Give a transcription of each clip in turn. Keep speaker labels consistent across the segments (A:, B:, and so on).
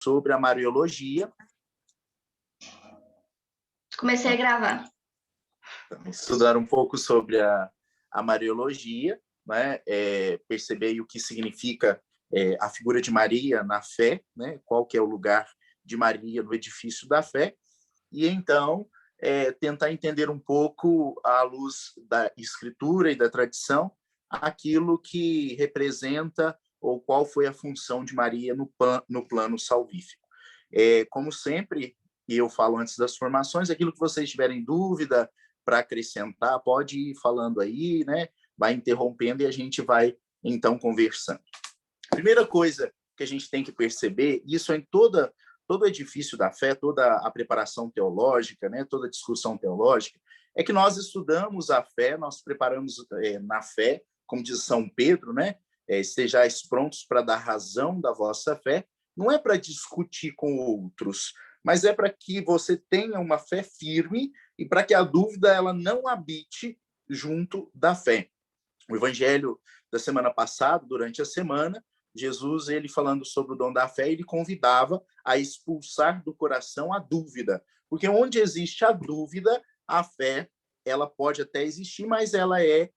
A: sobre a Mariologia.
B: Comecei a gravar.
A: Estudar um pouco sobre a Mariologia, né? Perceber o que significa a figura de Maria na fé, né? Qual que é o lugar de Maria no edifício da fé, e então tentar entender um pouco, à luz da Escritura e da tradição, aquilo que representa ou qual foi a função de Maria no plano salvífico. Como sempre, e eu falo antes das formações, aquilo que vocês tiverem dúvida para acrescentar, pode ir falando aí, né? Vai interrompendo e a gente vai, então, conversando. Primeira coisa que a gente tem que perceber, isso em todo o edifício da fé, toda a preparação teológica, né? Toda a discussão teológica, é que nós estudamos a fé, nós preparamos na fé, como diz São Pedro, né? Estejais prontos para dar razão da vossa fé, não é para discutir com outros, mas é para que você tenha uma fé firme e para que a dúvida ela não habite junto da fé. O evangelho da semana passada, durante a semana, Jesus, ele falando sobre o dom da fé, ele convidava a expulsar do coração a dúvida, porque onde existe a dúvida, a fé ela pode até existir, mas ela é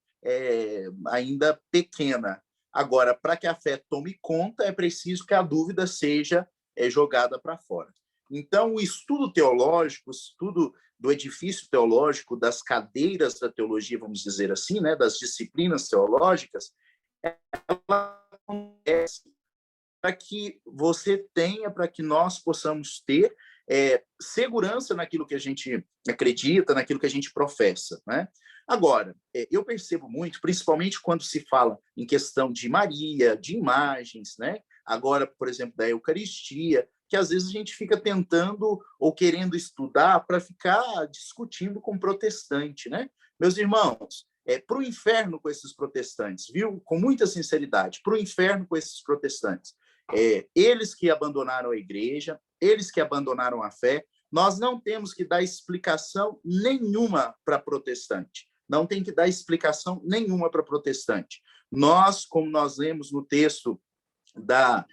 A: ainda pequena. Agora, para que a fé tome conta, é preciso que a dúvida seja jogada para fora. Então, o estudo teológico, o estudo do edifício teológico, das cadeiras da teologia, vamos dizer assim, né, das disciplinas teológicas, ela acontece para que você tenha, para que nós possamos ter segurança naquilo que a gente acredita, naquilo que a gente professa, né? Agora, eu percebo muito, principalmente quando se fala em questão de Maria, de imagens, né? Agora, por exemplo, da Eucaristia, que às vezes a gente fica tentando ou querendo estudar para ficar discutindo com protestante, né? Meus irmãos, para o inferno com esses protestantes, viu? Com muita sinceridade, para o inferno com esses protestantes. Eles que abandonaram a igreja, eles que abandonaram a fé, nós não temos que dar explicação nenhuma para protestante. Não tem que dar explicação nenhuma para protestante. Nós, como nós lemos no texto da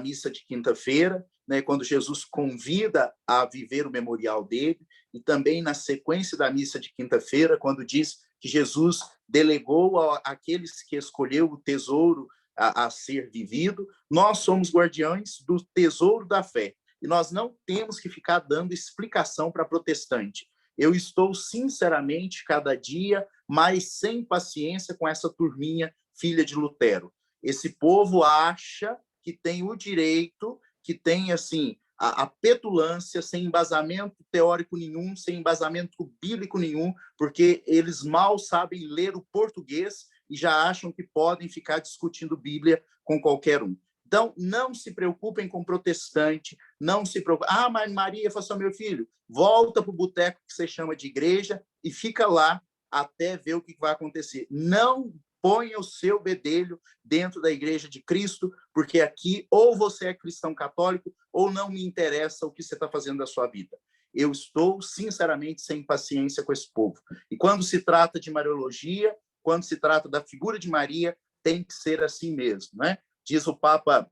A: missa de quinta-feira, né, quando Jesus convida a viver o memorial dele, e também na sequência da missa de quinta-feira, quando diz que Jesus delegou àqueles que escolheu o tesouro a ser vivido, nós somos guardiões do tesouro da fé, e nós não temos que ficar dando explicação para protestante. Eu estou, sinceramente, cada dia mais sem paciência com essa turminha filha de Lutero. Esse povo acha que tem o direito, que tem assim a petulância, sem embasamento teórico nenhum, sem embasamento bíblico nenhum, porque eles mal sabem ler o português e já acham que podem ficar discutindo Bíblia com qualquer um. Então, não se preocupem com protestante, não se preocupem. Ah, mas Maria falou assim, meu filho, volta para o boteco que você chama de igreja e fica lá até ver o que vai acontecer. Não ponha o seu bedelho dentro da igreja de Cristo, porque aqui ou você é cristão católico ou não me interessa o que você está fazendo da sua vida. Eu estou, sinceramente, sem paciência com esse povo. E quando se trata de Mariologia, quando se trata da figura de Maria, tem que ser assim mesmo, né? Diz o Papa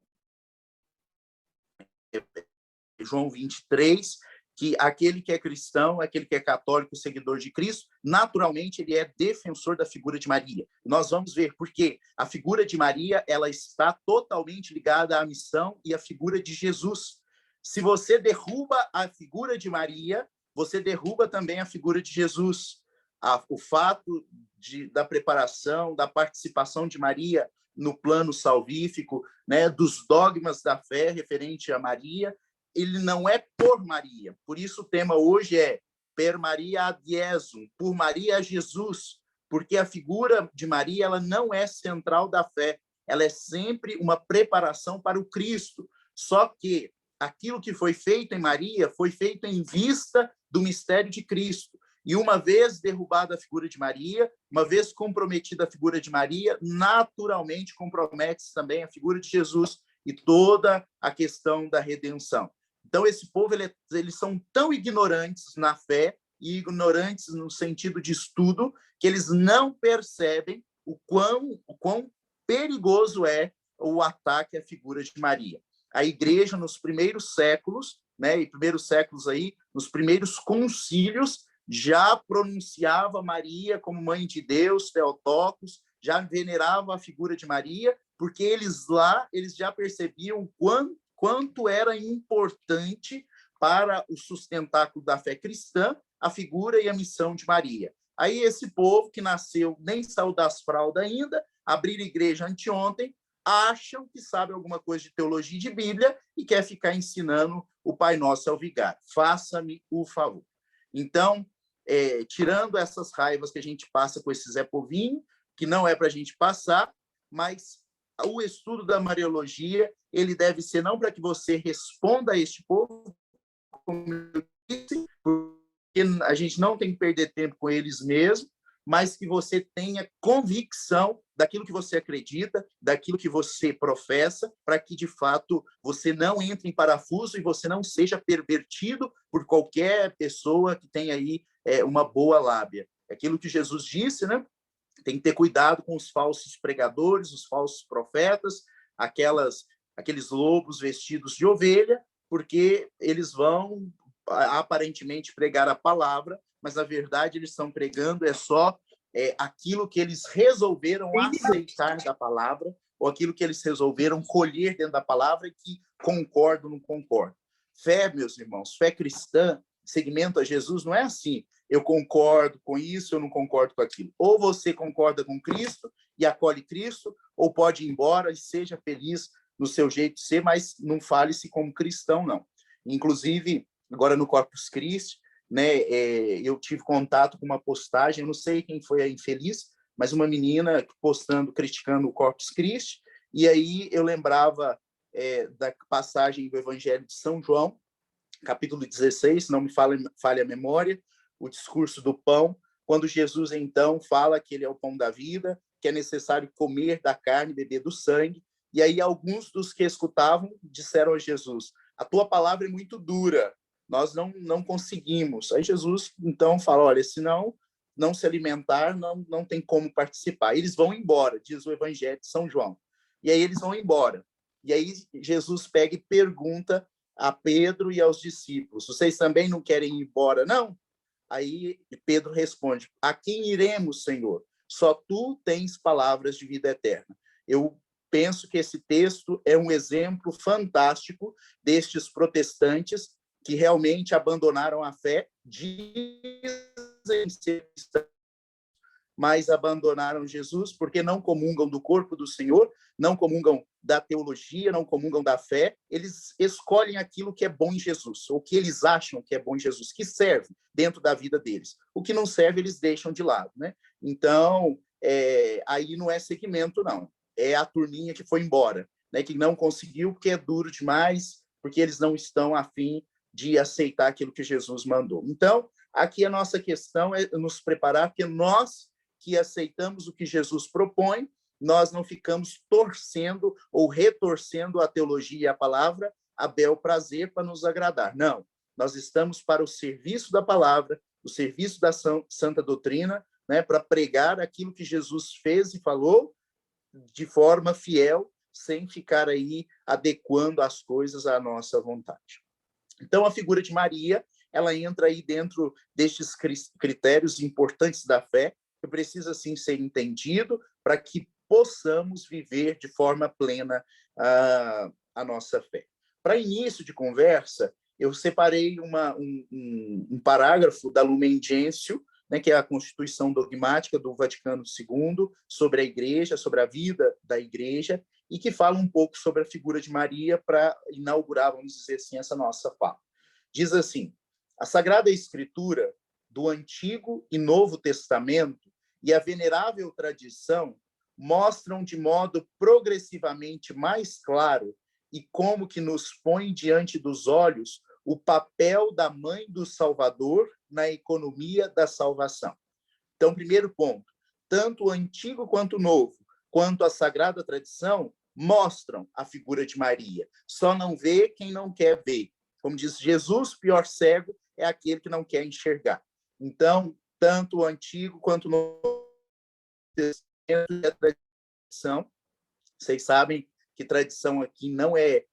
A: João 23, que aquele que é cristão, aquele que é católico, seguidor de Cristo, naturalmente ele é defensor da figura de Maria. Nós vamos ver porque a figura de Maria ela está totalmente ligada à missão e à figura de Jesus. Se você derruba a figura de Maria, você derruba também a figura de Jesus. O fato da preparação, da participação de Maria no plano salvífico, né, dos dogmas da fé referente a Maria, ele não é por Maria. Por isso o tema hoje é per Maria ad Jesum, por Maria a Jesus, porque a figura de Maria ela não é central da fé, ela é sempre uma preparação para o Cristo. Só que aquilo que foi feito em Maria foi feito em vista do mistério de Cristo. E uma vez derrubada a figura de Maria, uma vez comprometida a figura de Maria, naturalmente compromete-se também a figura de Jesus e toda a questão da redenção. Então, esse povo, eles são tão ignorantes na fé e ignorantes no sentido de estudo que eles não percebem o quão perigoso é o ataque à figura de Maria. a igreja nos primeiros séculos, né, e primeiros séculos aí, nos primeiros concílios, já pronunciava Maria como mãe de Deus, Theotokos, já venerava a figura de Maria, porque eles já percebiam quanto era importante para o sustentáculo da fé cristã a figura e a missão de Maria. Aí esse povo que nasceu, nem saiu das fraldas ainda, abriram igreja anteontem, acham que sabe alguma coisa de teologia e de Bíblia e quer ficar ensinando o Pai Nosso ao vigário. Faça-me o favor. Então, tirando essas raivas que a gente passa com esse Zé Povinho, que não é para a gente passar, mas o estudo da Mariologia, ele deve ser não para que você responda a este povo, como eu disse, porque a gente não tem que perder tempo com eles mesmo, mas que você tenha convicção daquilo que você acredita, daquilo que você professa, para que, de fato, você não entre em parafuso e você não seja pervertido por qualquer pessoa que tenha aí uma boa lábia. Aquilo que Jesus disse, né? Tem que ter cuidado com os falsos pregadores, os falsos profetas, aqueles lobos vestidos de ovelha, porque eles vão aparentemente pregar a palavra, mas na verdade eles estão pregando só aquilo que eles resolveram aceitar da palavra, ou aquilo que eles resolveram colher dentro da palavra e que concordo ou não concordo. Fé, meus irmãos, fé cristã, seguimento a Jesus, não é assim. Eu concordo com isso, eu não concordo com aquilo. Ou você concorda com Cristo e acolhe Cristo, ou pode ir embora e seja feliz no seu jeito de ser, mas não fale-se como cristão, não. Inclusive, agora no Corpus Christi, né, eu tive contato com uma postagem, eu não sei quem foi a infeliz, mas uma menina postando, criticando o Corpus Christi, e aí eu lembrava da passagem do Evangelho de São João, capítulo 16, se não me falha a memória, o discurso do pão, quando Jesus, então, fala que ele é o pão da vida, que é necessário comer da carne, beber do sangue, e aí alguns dos que escutavam disseram a Jesus, a tua palavra é muito dura, nós não conseguimos. Aí Jesus, então, fala, olha, se não se alimentar, não tem como participar. Eles vão embora, diz o Evangelho de São João. E aí eles vão embora. E aí Jesus pega e pergunta a Pedro e aos discípulos, vocês também não querem ir embora, não? Aí Pedro responde, a quem iremos, Senhor? Só tu tens palavras de vida eterna. Eu penso que esse texto é um exemplo fantástico destes protestantes que realmente abandonaram a fé, dizem ser cristãos, mas abandonaram Jesus porque não comungam do corpo do Senhor, não comungam da teologia, não comungam da fé, eles escolhem aquilo que é bom em Jesus, ou que eles acham que é bom em Jesus, que serve dentro da vida deles. O que não serve, eles deixam de lado, né? Então, aí não é segmento, não. É a turminha que foi embora, né? Que não conseguiu porque é duro demais, porque eles não estão a fim de aceitar aquilo que Jesus mandou. Então, aqui a nossa questão é nos preparar, porque nós que aceitamos o que Jesus propõe, nós não ficamos torcendo ou retorcendo a teologia e a palavra a bel prazer para nos agradar. Não, nós estamos para o serviço da palavra, o serviço da santa doutrina, né, para pregar aquilo que Jesus fez e falou de forma fiel, sem ficar aí adequando as coisas à nossa vontade. Então, a figura de Maria, ela entra aí dentro destes critérios importantes da fé, que precisa, sim, ser entendido para que possamos viver de forma plena a nossa fé. Para início de conversa, eu separei um parágrafo da Lumen Gentium, né, que é a Constituição Dogmática do Vaticano II, sobre a Igreja, sobre a vida da Igreja, e que fala um pouco sobre a figura de Maria para inaugurar, vamos dizer assim, essa nossa fala. Diz assim, a Sagrada Escritura do Antigo e Novo Testamento e a venerável tradição mostram de modo progressivamente mais claro e como que nos põe diante dos olhos o papel da Mãe do Salvador na economia da salvação. Então, primeiro ponto, tanto o Antigo quanto o Novo, quanto a Sagrada Tradição, mostram a figura de Maria. Só não vê quem não quer ver. Como diz Jesus, pior cego é aquele que não quer enxergar. Então, tanto o Antigo quanto o Novo Testamento é tradição. Vocês sabem que tradição aqui não é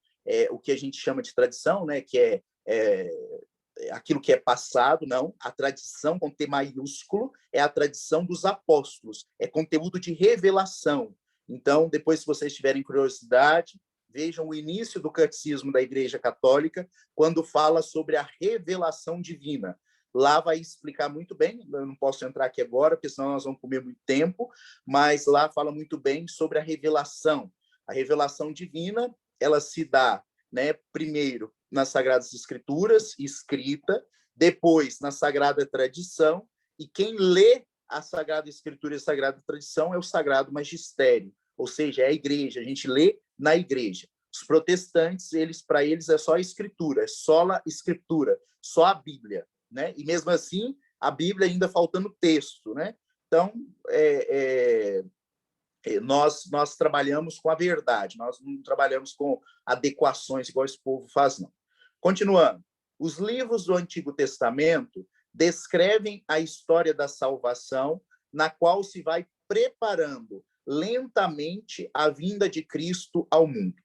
A: o que a gente chama de tradição, né? Que é aquilo que é passado, não. A tradição, com T maiúsculo, é a tradição dos apóstolos, é conteúdo de revelação. Então, depois, se vocês tiverem curiosidade, vejam o início do Catecismo da Igreja Católica, quando fala sobre a revelação divina. Lá vai explicar muito bem, eu não posso entrar aqui agora, porque senão nós vamos comer muito tempo, mas lá fala muito bem sobre a revelação. A revelação divina, ela se dá, né, primeiro nas Sagradas Escrituras, escrita, depois na Sagrada Tradição, e quem lê a Sagrada Escritura e a Sagrada Tradição é o Sagrado Magistério, ou seja, é a igreja, a gente lê na igreja. Os protestantes, para eles é só a Escritura, é só a Escritura, só a Bíblia, né? E mesmo assim, a Bíblia ainda faltando texto, né? Então, nós trabalhamos com a verdade, nós não trabalhamos com adequações igual esse povo faz, não. Continuando, os livros do Antigo Testamento descrevem a história da salvação, na qual se vai preparando lentamente a vinda de Cristo ao mundo.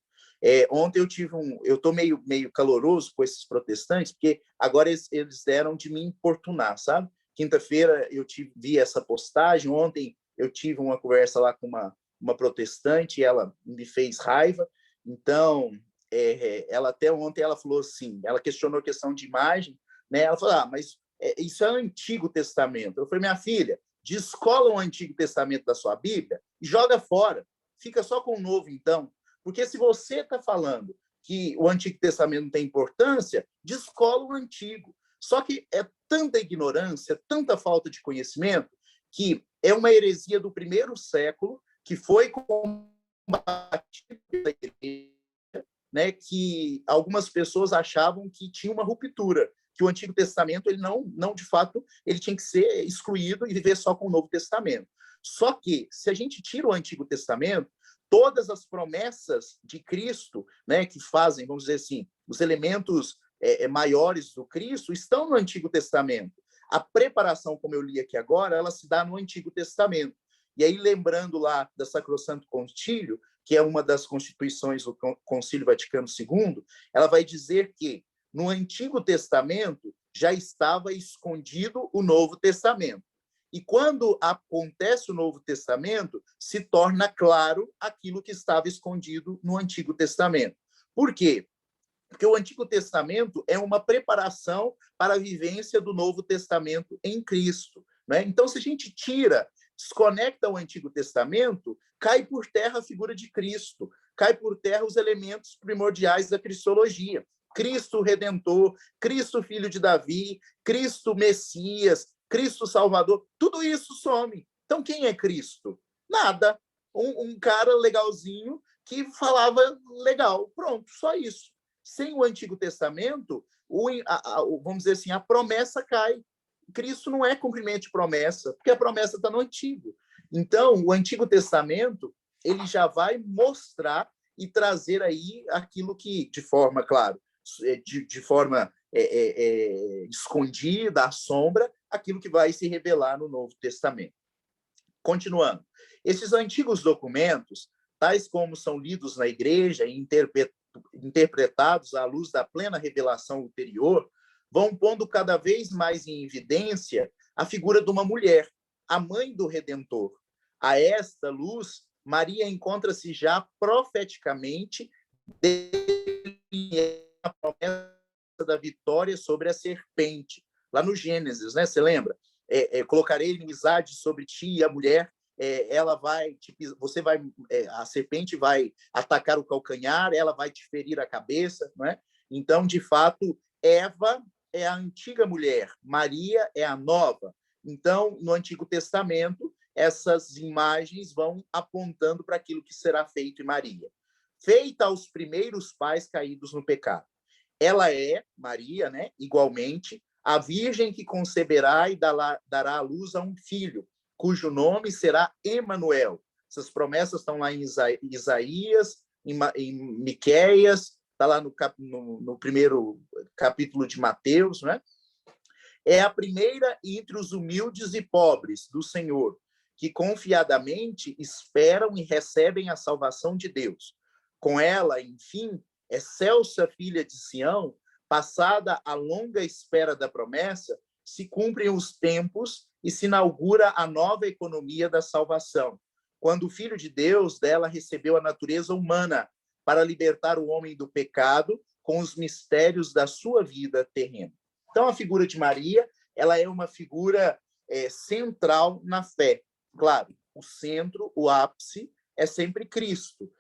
A: Ontem eu estou meio caloroso com esses protestantes, porque agora eles deram de me importunar, sabe? Quinta-feira eu vi essa postagem, ontem eu tive uma conversa lá com uma protestante, e ela me fez raiva. Então, ela até ontem ela falou assim, ela questionou a questão de imagem, né? Ela falou, mas isso é o Antigo Testamento. Eu falei, minha filha, descola o Antigo Testamento da sua Bíblia e joga fora. Fica só com o Novo, então. Porque se você está falando que o Antigo Testamento não tem importância, descola o Antigo. Só que é tanta ignorância, tanta falta de conhecimento, que é uma heresia do primeiro século, que foi combatida pela igreja, né, que algumas pessoas achavam que tinha uma ruptura, que o Antigo Testamento, ele não de fato, ele tinha que ser excluído e viver só com o Novo Testamento. Só que, se a gente tira o Antigo Testamento, todas as promessas de Cristo, né, que fazem, vamos dizer assim, os elementos maiores do Cristo, estão no Antigo Testamento. A preparação, como eu li aqui agora, ela se dá no Antigo Testamento. E aí, lembrando lá da Sacrosanto Concílio, que é uma das constituições do Concílio Vaticano II, ela vai dizer que no Antigo Testamento já estava escondido o Novo Testamento. E quando acontece o Novo Testamento, se torna claro aquilo que estava escondido no Antigo Testamento. Por quê? Porque o Antigo Testamento é uma preparação para a vivência do Novo Testamento em Cristo, né? Então, se a gente desconecta o Antigo Testamento, cai por terra a figura de Cristo, cai por terra os elementos primordiais da cristologia. Cristo Redentor, Cristo Filho de Davi, Cristo Messias, Cristo Salvador, tudo isso some. Então, quem é Cristo? Nada. Um cara legalzinho que falava legal. Pronto, só isso. Sem o Antigo Testamento, vamos dizer assim, a promessa cai. Cristo não é cumprimento de promessa, porque a promessa está no Antigo. Então, o Antigo Testamento, ele já vai mostrar e trazer aí aquilo que, de forma, claro, de forma escondida, à sombra, aquilo que vai se revelar no Novo Testamento. Continuando. Esses antigos documentos, tais como são lidos na igreja e interpretados à luz da plena revelação ulterior, vão pondo cada vez mais em evidência a figura de uma mulher, a mãe do Redentor. A esta luz, Maria encontra-se já profeticamente a promessa da vitória sobre a serpente, lá no Gênesis, né? Você lembra? Colocarei inimizade sobre ti e a mulher, ela vai, a serpente vai atacar o calcanhar, ela vai te ferir a cabeça, não é? Então, de fato, Eva é a antiga mulher, Maria é a nova. Então, no Antigo Testamento, essas imagens vão apontando para aquilo que será feito em Maria. Feita aos primeiros pais caídos no pecado. Ela é, Maria, né, igualmente, a virgem que conceberá e dará à luz a um filho, cujo nome será Emanuel. Essas promessas estão lá em Isaías, em Miqueias, está lá no primeiro capítulo de Mateus, né? É a primeira entre os humildes e pobres do Senhor, que confiadamente esperam e recebem a salvação de Deus. Com ela, enfim, excelsa filha de Sião, passada a longa espera da promessa, se cumprem os tempos e se inaugura a nova economia da salvação, quando o Filho de Deus dela recebeu a natureza humana para libertar o homem do pecado com os mistérios da sua vida terrena. Então, a figura de Maria, ela é uma figura central na fé. Claro, o centro, o ápice, é sempre Cristo.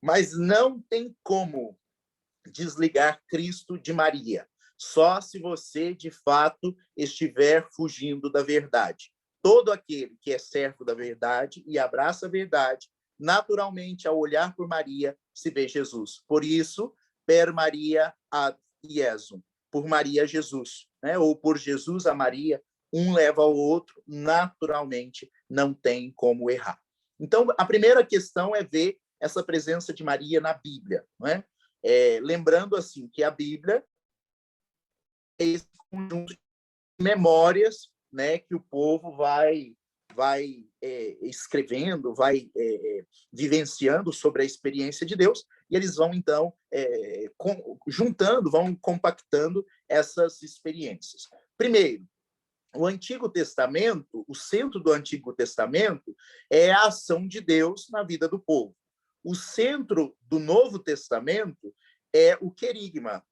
A: Mas não tem como desligar Cristo de Maria, só se você, de fato, estiver fugindo da verdade. Todo aquele que é servo da verdade e abraça a verdade, naturalmente, ao olhar por Maria, se vê Jesus. Por isso, per Maria ad Iesum, por Maria Jesus, né? Ou por Jesus a Maria, um leva ao outro, naturalmente, não tem como errar. Então, a primeira questão é ver essa presença de Maria na Bíblia, não é? Lembrando assim que a Bíblia é esse conjunto de memórias, né, que o povo vai escrevendo, vai vivenciando sobre a experiência de Deus, e eles vão, então, juntando, vão compactando essas experiências. Primeiro, o Antigo Testamento, o centro do Antigo Testamento é a ação de Deus na vida do povo. O centro do Novo Testamento é o querigma,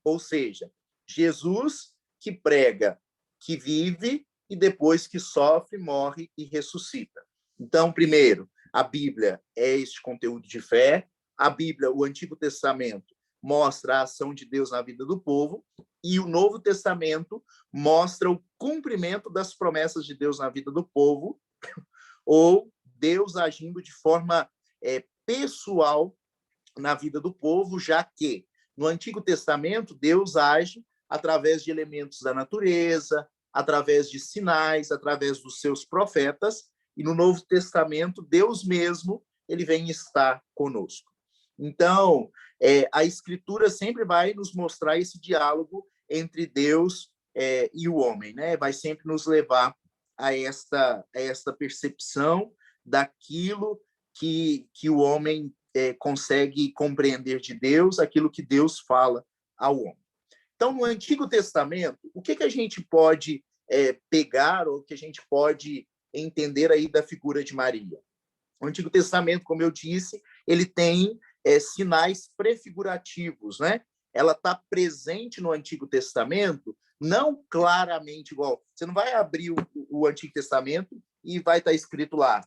A: ou seja, Jesus que prega, que vive e depois que sofre, morre e ressuscita. Então, primeiro, a Bíblia é este conteúdo de fé, a Bíblia, o Antigo Testamento, mostra a ação de Deus na vida do povo, e o Novo Testamento mostra o cumprimento das promessas de Deus na vida do povo, ou Deus agindo de forma pessoal na vida do povo, já que no Antigo Testamento Deus age através de elementos da natureza, através de sinais, através dos seus profetas, e no Novo Testamento Deus mesmo ele vem estar conosco. Então, a Escritura sempre vai nos mostrar esse diálogo entre Deus e o homem, né? Vai sempre nos levar a esta percepção daquilo que o homem consegue compreender de Deus, aquilo que Deus fala ao homem. Então, no Antigo Testamento, o que a gente pode pegar, ou que a gente pode entender aí da figura de Maria? O Antigo Testamento, como eu disse, ele tem sinais prefigurativos, né? Ela está presente no Antigo Testamento, não claramente igual. Você não vai abrir o Antigo Testamento e vai estar escrito lá,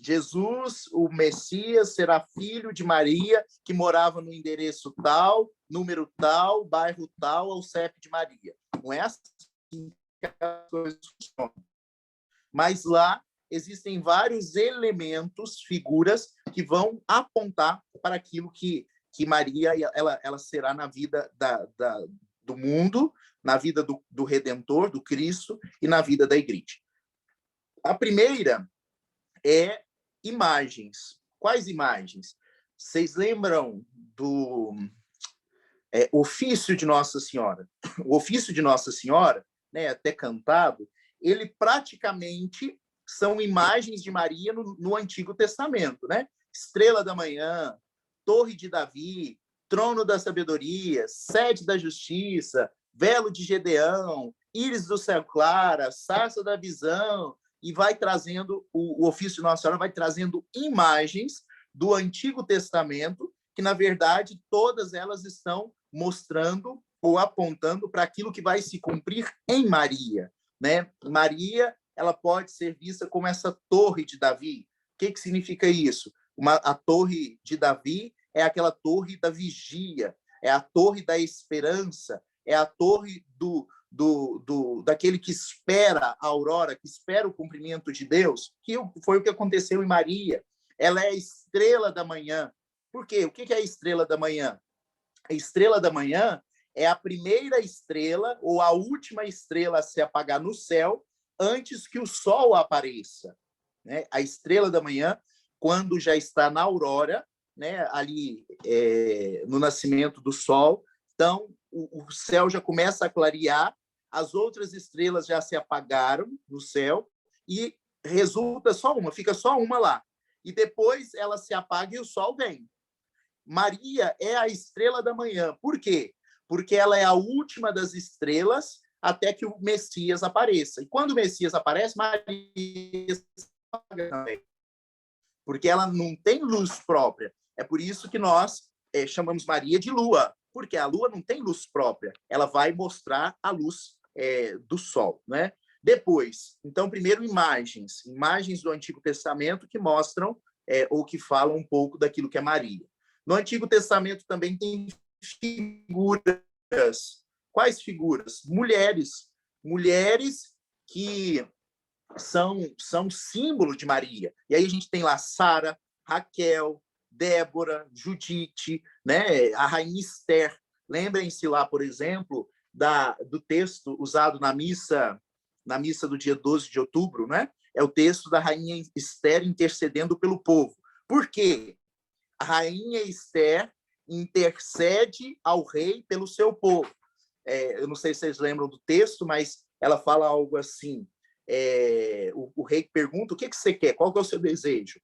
A: Jesus, o Messias, será filho de Maria, que morava no endereço tal, número tal, bairro tal, ao CEP de Maria. Não é assim que as coisas funcionam. Mas lá existem vários elementos, figuras, que vão apontar para aquilo que Maria ela será na vida do mundo, na vida do Redentor, do Cristo, e na vida da igreja. A primeira é imagens. Quais imagens? Vocês lembram do ofício de Nossa Senhora? O ofício de Nossa Senhora, né, até cantado, ele praticamente são imagens de Maria no Antigo Testamento, né? Estrela da manhã, Torre de Davi, Trono da Sabedoria, Sede da Justiça, Velo de Gedeão, Íris do Céu Clara, Sarça da Visão, e vai trazendo, o ofício de Nossa Senhora vai trazendo imagens do Antigo Testamento, que, na verdade, todas elas estão mostrando ou apontando para aquilo que vai se cumprir em Maria, né? Maria, ela pode ser vista como essa torre de Davi. O que significa isso? A torre de Davi é aquela torre da vigia, é a torre da esperança, é a torre daquele que espera a aurora, que espera o cumprimento de Deus, que foi o que aconteceu em Maria. Ela é a estrela da manhã. Por quê? O que é a estrela da manhã? A estrela da manhã é a primeira estrela ou a última estrela a se apagar no céu antes que o sol apareça, né? A estrela da manhã, quando já está na aurora, né? Ali no nascimento do sol, então o céu já começa a clarear, as outras estrelas já se apagaram no céu e resulta só uma, fica só uma lá. E depois ela se apaga e o sol vem. Maria é a estrela da manhã. Por quê? Porque ela é a última das estrelas até que o Messias apareça. E quando o Messias aparece, Maria também. Porque ela não tem luz própria. É por isso que nós chamamos Maria de lua, porque a lua não tem luz própria. Ela vai mostrar a luz do sol, né? Depois, então, primeiro imagens do Antigo Testamento que mostram ou que falam um pouco daquilo que é Maria. No Antigo Testamento também tem figuras. Quais figuras? Mulheres que são símbolo de Maria. E aí a gente tem lá Sara, Raquel, Débora, Judite, né? A rainha Esther. Lembrem-se lá, por exemplo, do texto usado na missa do dia 12 de outubro, né? É o texto da rainha Esther intercedendo pelo povo. Por quê? A rainha Esther intercede ao rei pelo seu povo. Eu não sei se vocês lembram do texto, mas ela fala algo assim, o rei pergunta, o que você quer? Qual que é o seu desejo?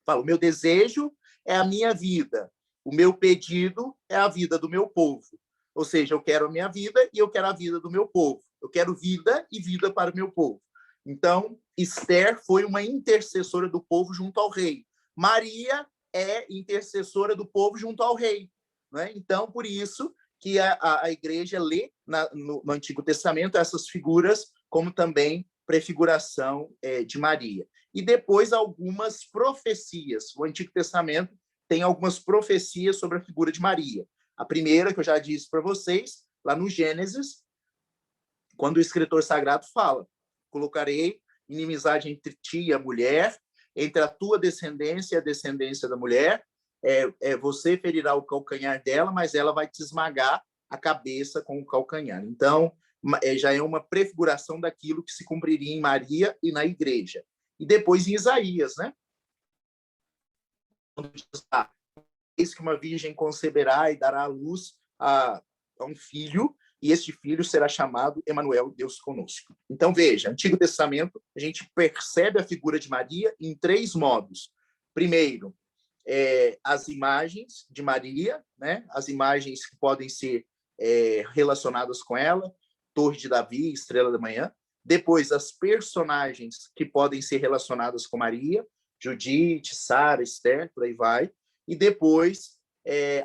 A: Fala, o meu desejo é a minha vida, o meu pedido é a vida do meu povo. Ou seja, eu quero a minha vida e eu quero a vida do meu povo. Eu quero vida e vida para o meu povo. Então, Esther foi uma intercessora do povo junto ao rei. Maria é intercessora do povo junto ao rei, né? Então, por isso que a igreja lê no Antigo Testamento essas figuras como também prefiguração de Maria. E depois algumas profecias. O Antigo Testamento tem algumas profecias sobre a figura de Maria. A primeira, que eu já disse para vocês, lá no Gênesis, quando o escritor sagrado fala, colocarei inimizade entre ti e a mulher, entre a tua descendência e a descendência da mulher, você ferirá o calcanhar dela, mas ela vai te esmagar a cabeça com o calcanhar. Então, já é uma prefiguração daquilo que se cumpriria em Maria e na igreja. E depois em Isaías, né? Quando diz, eis que uma virgem conceberá e dará à luz a um filho, e este filho será chamado Emanuel, Deus conosco. Então, veja, Antigo Testamento, a gente percebe a figura de Maria em 3 modos. Primeiro, as imagens de Maria, né? As imagens que podem ser relacionadas com ela, Torre de Davi, Estrela da Manhã. Depois, as personagens que podem ser relacionadas com Maria, Judite, Sara, Esther, por aí vai. E depois,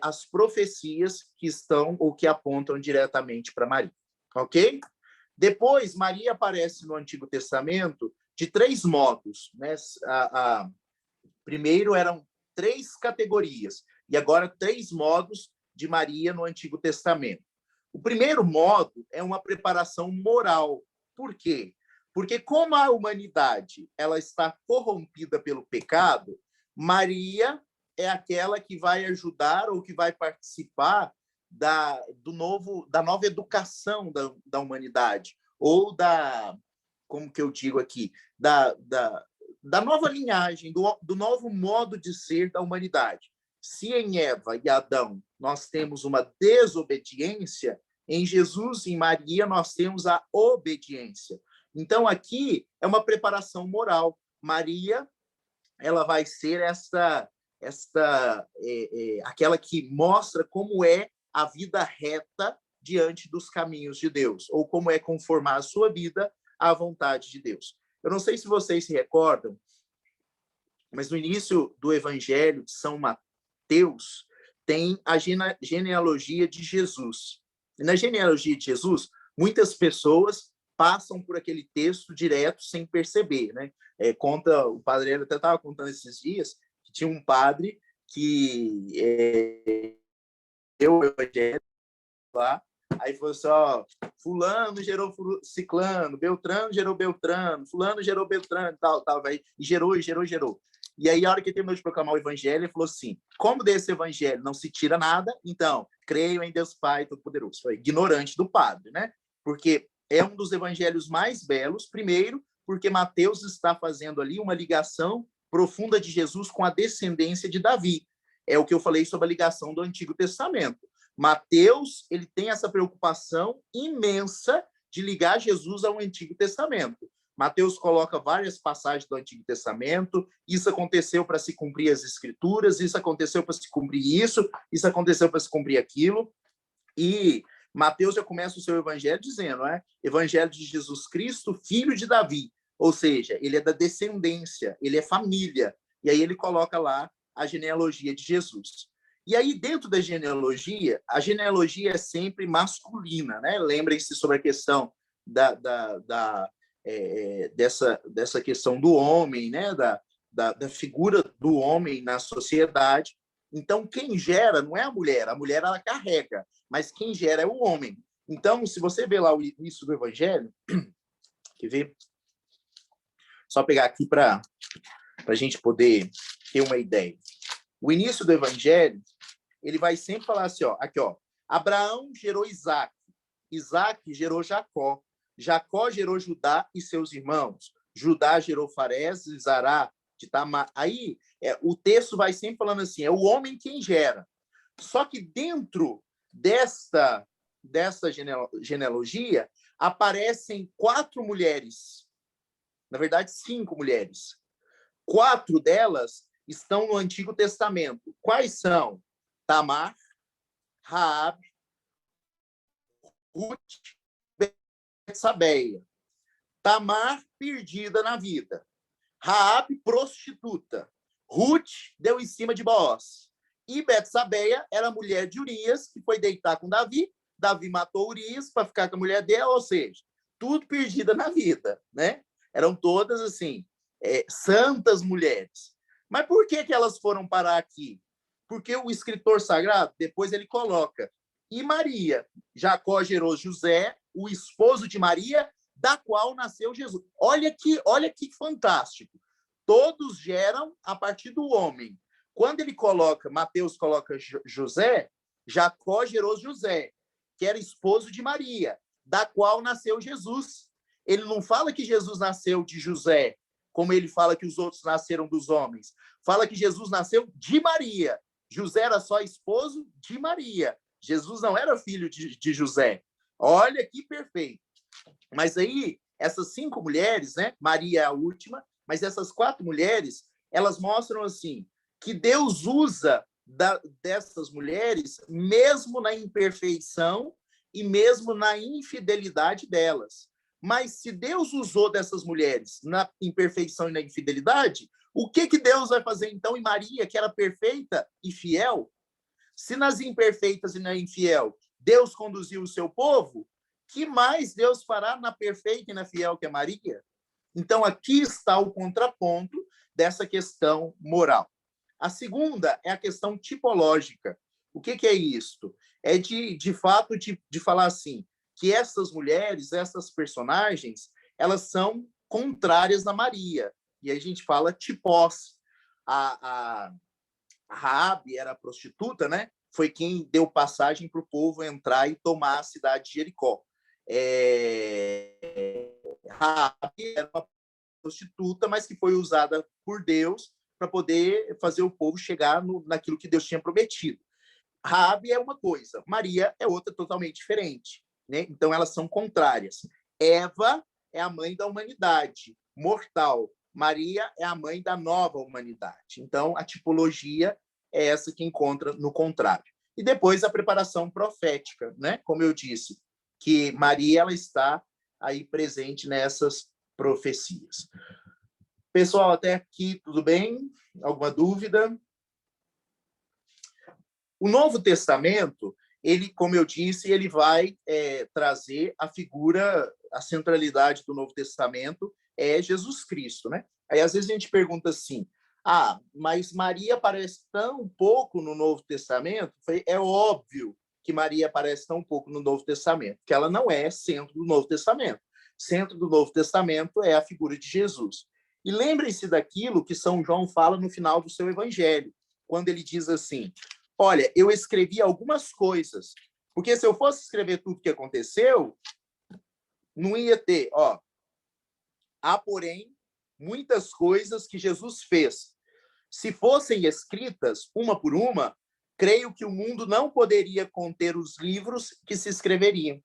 A: as profecias que estão ou que apontam diretamente para Maria. Ok? Depois, Maria aparece no Antigo Testamento de 3 modos, né? Primeiro eram 3 categorias, e agora 3 modos de Maria no Antigo Testamento. O primeiro modo é uma preparação moral. Por quê? Porque como a humanidade ela está corrompida pelo pecado, Maria é aquela que vai ajudar ou que vai participar da nova educação da humanidade, ou como que eu digo aqui, da nova linhagem, do novo modo de ser da humanidade. Se em Eva e Adão nós temos uma desobediência, em Jesus e em Maria nós temos a obediência. Então, aqui é uma preparação moral. Maria, ela vai ser aquela que mostra como é a vida reta diante dos caminhos de Deus, ou como é conformar a sua vida à vontade de Deus. Eu não sei se vocês se recordam, mas no início do Evangelho de São Mateus tem a genealogia de Jesus. E na genealogia de Jesus, muitas pessoas passam por aquele texto direto sem perceber, né? O padre até estava contando esses dias que tinha um padre que deu o Evangelho lá, aí falou assim, fulano gerou ciclano, Beltrano gerou Beltrano, fulano gerou Beltrano, tal, e gerou. E aí, a hora que terminou de proclamar o evangelho, ele falou assim, como desse evangelho não se tira nada, então, creio em Deus Pai Todo-Poderoso. Foi ignorante do padre, né? Porque é um dos evangelhos mais belos, primeiro, porque Mateus está fazendo ali uma ligação profunda de Jesus com a descendência de Davi. É o que eu falei sobre a ligação do Antigo Testamento. Mateus, ele tem essa preocupação imensa de ligar Jesus ao Antigo Testamento. Mateus coloca várias passagens do Antigo Testamento. Isso aconteceu para se cumprir as Escrituras, isso aconteceu para se cumprir isso aconteceu para se cumprir aquilo. E Mateus já começa o seu evangelho dizendo, Evangelho de Jesus Cristo, filho de Davi. Ou seja, ele é da descendência, ele é família. E aí ele coloca lá a genealogia de Jesus. E aí, dentro da genealogia, a genealogia é sempre masculina, né? Lembrem-se sobre a questão dessa questão do homem, né? Da figura do homem na sociedade. Então, quem gera não é a mulher ela carrega, mas quem gera é o homem. Então, se você vê lá o início do Evangelho, quer ver? Só pegar aqui para a gente poder ter uma ideia. O início do Evangelho, ele vai sempre falar assim, aqui, Abraão gerou Isaac, Isaac gerou Jacó, Jacó gerou Judá e seus irmãos, Judá gerou Farés e Zará de Tamar. Aí, o texto vai sempre falando assim, é o homem quem gera. Só que dentro desta genealogia, aparecem 4 mulheres, na verdade, 5 mulheres. 4 delas estão no Antigo Testamento. Quais são? Tamar, Raabe, Ruth, Betsabeia. Tamar, perdida na vida. Raabe, prostituta. Ruth deu em cima de Boaz. E Betsabeia era mulher de Urias, que foi deitar com Davi. Davi matou Urias para ficar com a mulher dela, ou seja, tudo perdida na vida, né? Eram todas, assim, santas mulheres. Mas por que elas foram parar aqui? Porque o escritor sagrado, depois ele coloca, e Maria, Jacó gerou José, o esposo de Maria, da qual nasceu Jesus. Olha que fantástico. Todos geram a partir do homem. Quando ele coloca, Mateus coloca José, Jacó gerou José, que era esposo de Maria, da qual nasceu Jesus. Ele não fala que Jesus nasceu de José, como ele fala que os outros nasceram dos homens. Fala que Jesus nasceu de Maria. José era só esposo de Maria. Jesus não era filho de José. Olha que perfeito. Mas aí, essas 5 mulheres, né? Maria é a última, mas essas 4 mulheres, elas mostram assim, que Deus usa dessas mulheres, mesmo na imperfeição e mesmo na infidelidade delas. Mas se Deus usou dessas mulheres na imperfeição e na infidelidade, o que Deus vai fazer então em Maria, que era perfeita e fiel? Se nas imperfeitas e na infiel Deus conduziu o seu povo, que mais Deus fará na perfeita e na fiel que é Maria? Então, aqui está o contraponto dessa questão moral. A segunda é a questão tipológica. O que é isto? É de fato de falar assim, que essas mulheres, essas personagens, elas são contrárias a Maria. E a gente fala tipós. A Raabe era prostituta, né? Foi quem deu passagem para o povo entrar e tomar a cidade de Jericó. Raabe era uma prostituta, mas que foi usada por Deus para poder fazer o povo chegar naquilo que Deus tinha prometido. Raabe é uma coisa, Maria é outra totalmente diferente, né? Então elas são contrárias. Eva é a mãe da humanidade, mortal. Maria é a mãe da nova humanidade. Então a tipologia é essa que encontra no contrário. E depois a preparação profética, né? Como eu disse, que Maria ela está aí presente nessas profecias. Pessoal, até aqui tudo bem? Alguma dúvida? O Novo Testamento, ele, como eu disse, ele vai trazer a figura, a centralidade do Novo Testamento é Jesus Cristo, né? Aí às vezes a gente pergunta assim, mas Maria aparece tão pouco no Novo Testamento? É óbvio que Maria aparece tão pouco no Novo Testamento, que ela não é centro do Novo Testamento. Centro do Novo Testamento é a figura de Jesus. E lembrem-se daquilo que São João fala no final do seu evangelho, quando ele diz assim, olha, eu escrevi algumas coisas, porque se eu fosse escrever tudo o que aconteceu, não ia ter, há, porém, muitas coisas que Jesus fez. Se fossem escritas, uma por uma, creio que o mundo não poderia conter os livros que se escreveriam.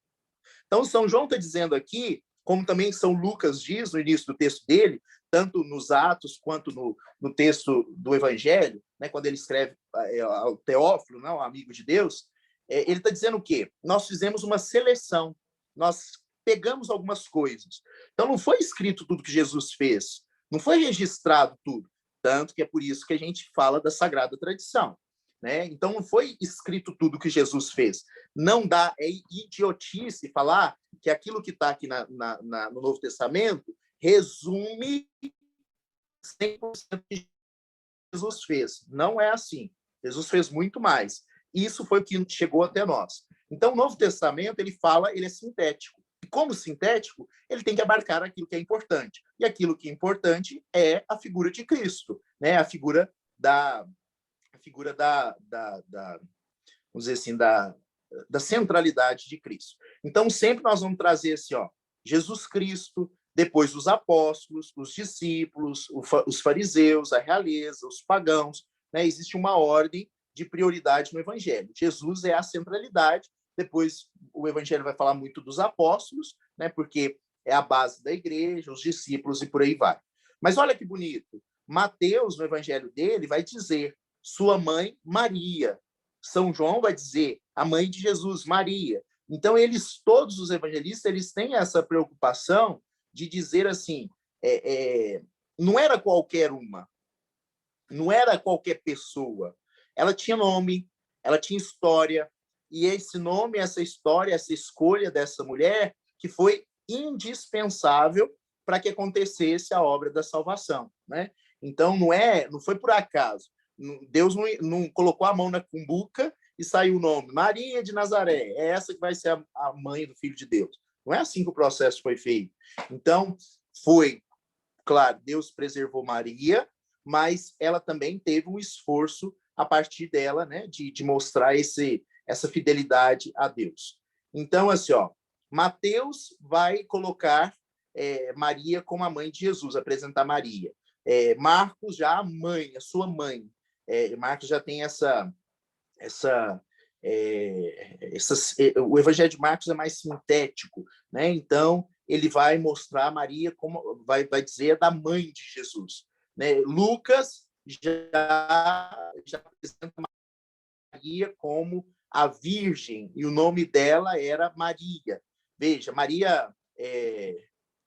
A: Então, São João está dizendo aqui como também São Lucas diz no início do texto dele, tanto nos Atos quanto no texto do Evangelho, né, quando ele escreve ao Teófilo, não, ao amigo de Deus, ele está dizendo o quê? Nós fizemos uma seleção, nós pegamos algumas coisas. Então, não foi escrito tudo que Jesus fez, não foi registrado tudo, tanto que é por isso que a gente fala da Sagrada Tradição. Né? Então, não foi escrito tudo que Jesus fez. Não dá, é idiotice falar que aquilo que está aqui no Novo Testamento resume 100% que Jesus fez. Não é assim. Jesus fez muito mais. Isso foi o que chegou até nós. Então, o Novo Testamento, ele é sintético. E como sintético, ele tem que abarcar aquilo que é importante. E aquilo que é importante é a figura de Cristo, né? A figura da vamos dizer assim, da centralidade de Cristo. Então, sempre nós vamos trazer assim, Jesus Cristo, depois os apóstolos, os discípulos, os fariseus, a realeza, os pagãos, né? Existe uma ordem de prioridade no Evangelho. Jesus é a centralidade, depois o Evangelho vai falar muito dos apóstolos, né? Porque é a base da igreja, os discípulos e por aí vai. Mas olha que bonito, Mateus, no Evangelho dele, vai dizer sua mãe, Maria. São João vai dizer a mãe de Jesus, Maria. Então, todos os evangelistas, eles têm essa preocupação de dizer assim, não era qualquer uma, não era qualquer pessoa. Ela tinha nome, ela tinha história, e esse nome, essa história, essa escolha dessa mulher, que foi indispensável para que acontecesse a obra da salvação, né? Então, não foi por acaso. Deus não colocou a mão na cumbuca e saiu o nome Maria de Nazaré, é essa que vai ser a mãe do Filho de Deus. Não é assim que o processo foi feito. Então, claro, Deus preservou Maria, mas ela também teve um esforço a partir dela, né, de mostrar essa fidelidade a Deus. Então, assim, Mateus vai colocar Maria como a mãe de Jesus, apresentar Maria. Marcos já a mãe, a sua mãe. Marcos já tem o Evangelho de Marcos é mais sintético, né? Então ele vai mostrar Maria como vai dizer da mãe de Jesus, né? Lucas já apresenta Maria como a Virgem e o nome dela era Maria. Veja, Maria,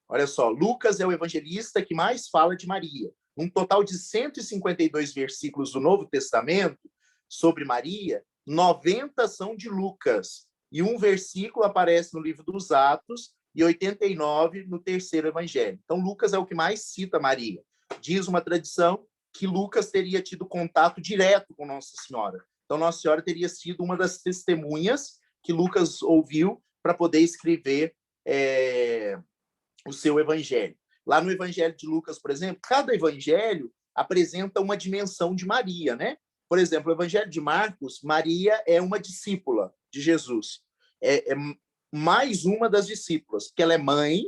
A: olha só, Lucas é o evangelista que mais fala de Maria. Um total de 152 versículos do Novo Testamento sobre Maria, 90 são de Lucas. E um versículo aparece no livro dos Atos e 89 no terceiro evangelho. Então, Lucas é o que mais cita Maria. Diz uma tradição que Lucas teria tido contato direto com Nossa Senhora. Então, Nossa Senhora teria sido uma das testemunhas que Lucas ouviu para poder escrever o seu evangelho. Lá no Evangelho de Lucas, por exemplo, cada evangelho apresenta uma dimensão de Maria, né? Por exemplo, o Evangelho de Marcos, Maria é uma discípula de Jesus. É mais uma das discípulas, que ela é mãe,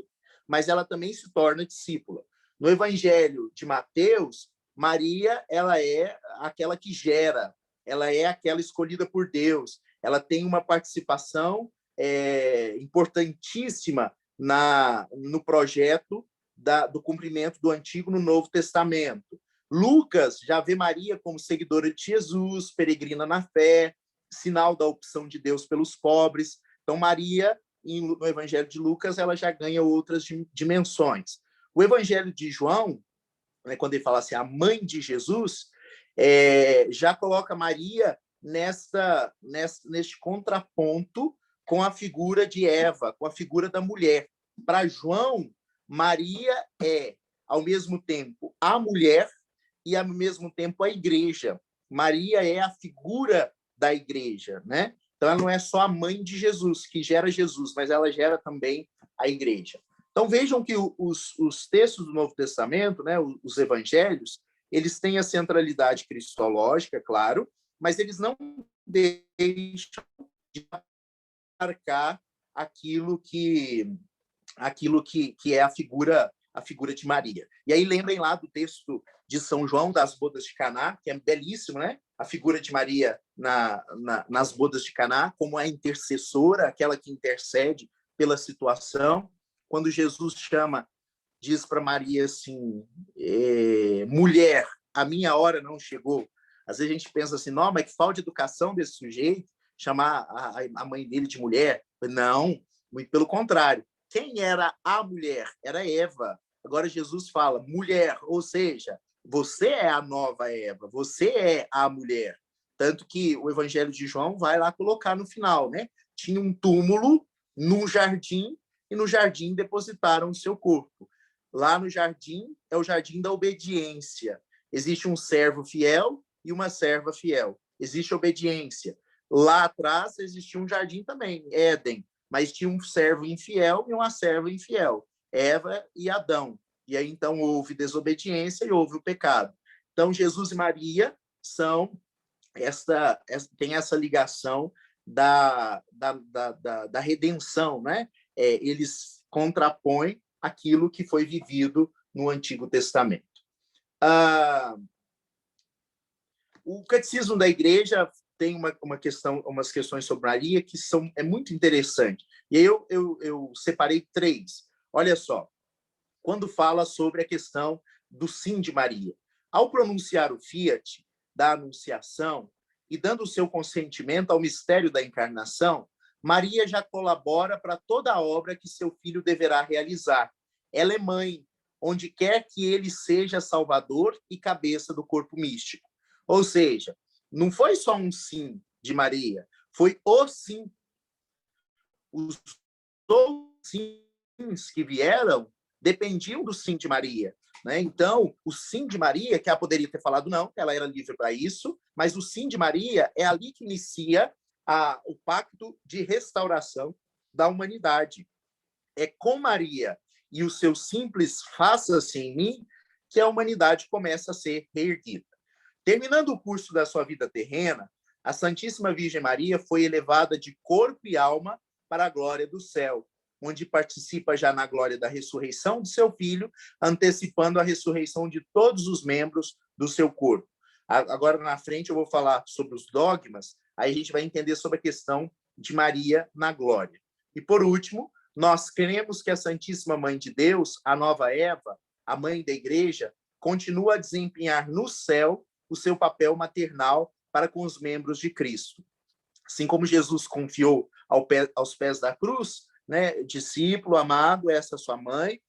A: mas ela também se torna discípula. No Evangelho de Mateus, Maria, ela é aquela que gera, ela é aquela escolhida por Deus, ela tem uma participação importantíssima no projeto do cumprimento do Antigo no Novo Testamento. Lucas já vê Maria como seguidora de Jesus, peregrina na fé, sinal da opção de Deus pelos pobres. Então, Maria, no Evangelho de Lucas, ela já ganha outras dimensões. O Evangelho de João, né, quando ele fala assim, a mãe de Jesus, já coloca Maria neste contraponto com a figura de Eva, com a figura da mulher. Para João, Maria é, ao mesmo tempo, a mulher e, ao mesmo tempo, a igreja. Maria é a figura da igreja, né? Então, ela não é só a mãe de Jesus, que gera Jesus, mas ela gera também a igreja. Então, vejam que os textos do Novo Testamento, né, os evangelhos, eles têm a centralidade cristológica, claro, mas eles não deixam de marcar aquilo que é a figura de Maria. E aí lembrem lá do texto de São João, das bodas de Caná, que é belíssimo, né? A figura de Maria nas bodas de Caná, como a intercessora, aquela que intercede pela situação. quando Jesus diz para Maria assim, mulher, a minha hora não chegou. Às vezes a gente pensa assim, não, mas que falta de educação desse sujeito, chamar a mãe dele de mulher. Não, muito pelo contrário. Quem era a mulher? Era Eva. Agora Jesus fala, mulher, ou seja, você é a nova Eva, você é a mulher. Tanto que o Evangelho de João vai lá colocar no final, né? Tinha um túmulo no jardim, e no jardim depositaram o seu corpo. Lá no jardim é o jardim da obediência. Existe um servo fiel e uma serva fiel. Existe obediência. Lá atrás existia um jardim também, Éden, mas tinha um servo infiel e uma serva infiel, Eva e Adão. E aí então houve desobediência e houve o pecado. Então Jesus e Maria tem essa ligação da redenção, né? Eles contrapõem aquilo que foi vivido no Antigo Testamento. O Catecismo da Igreja tem umas questões sobre Maria que é muito interessante. E aí eu separei 3. Olha só, quando fala sobre a questão do sim de Maria. Ao pronunciar o fiat da Anunciação e dando o seu consentimento ao mistério da encarnação, Maria já colabora para toda a obra que seu filho deverá realizar. Ela é mãe, onde quer que ele seja salvador e cabeça do corpo místico. Ou seja, não foi só um sim de Maria, foi o sim. Os outros sims que vieram dependiam do sim de Maria. Né? Então, o sim de Maria, que ela poderia ter falado não, ela era livre para isso, mas o sim de Maria é ali que inicia o pacto de restauração da humanidade. É com Maria e o seu simples faça-se em mim que a humanidade começa a ser reerguida. Terminando o curso da sua vida terrena, a Santíssima Virgem Maria foi elevada de corpo e alma para a glória do céu, onde participa já na glória da ressurreição de seu filho, antecipando a ressurreição de todos os membros do seu corpo. Agora, na frente, eu vou falar sobre os dogmas, aí a gente vai entender sobre a questão de Maria na glória. E, por último, nós cremos que a Santíssima Mãe de Deus, a nova Eva, a mãe da Igreja, continua a desempenhar no céu o seu papel maternal para com os membros de Cristo. Assim como Jesus confiou aos pés da cruz, né, discípulo amado, essa é sua mãe,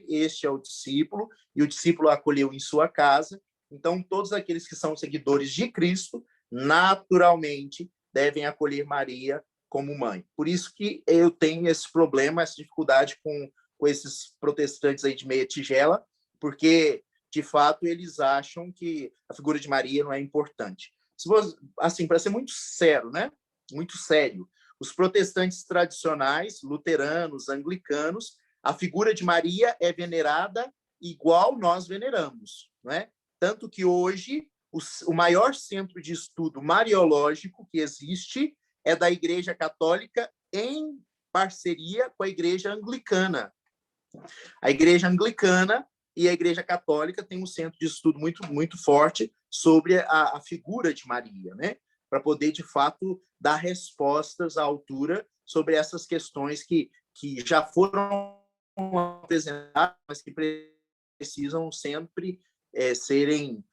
A: este é o discípulo, e o discípulo a acolheu em sua casa. Então, todos aqueles que são seguidores de Cristo, naturalmente, devem acolher Maria como mãe. Por isso que eu tenho esse problema, essa dificuldade com esses protestantes aí de meia tigela, porque, de fato, eles acham que a figura de Maria não é importante. Assim, para ser muito sério, né? Muito sério, os protestantes tradicionais, luteranos, anglicanos, a figura de Maria é venerada igual nós veneramos, né? Tanto que hoje o maior centro de estudo mariológico que existe é da Igreja Católica em parceria com a Igreja Anglicana. A Igreja Anglicana e a Igreja Católica têm um centro de estudo muito, muito forte sobre a figura de Maria, né? Para poder, de fato, dar respostas à altura sobre essas questões que já foram apresentadas, mas que precisam sempre serem,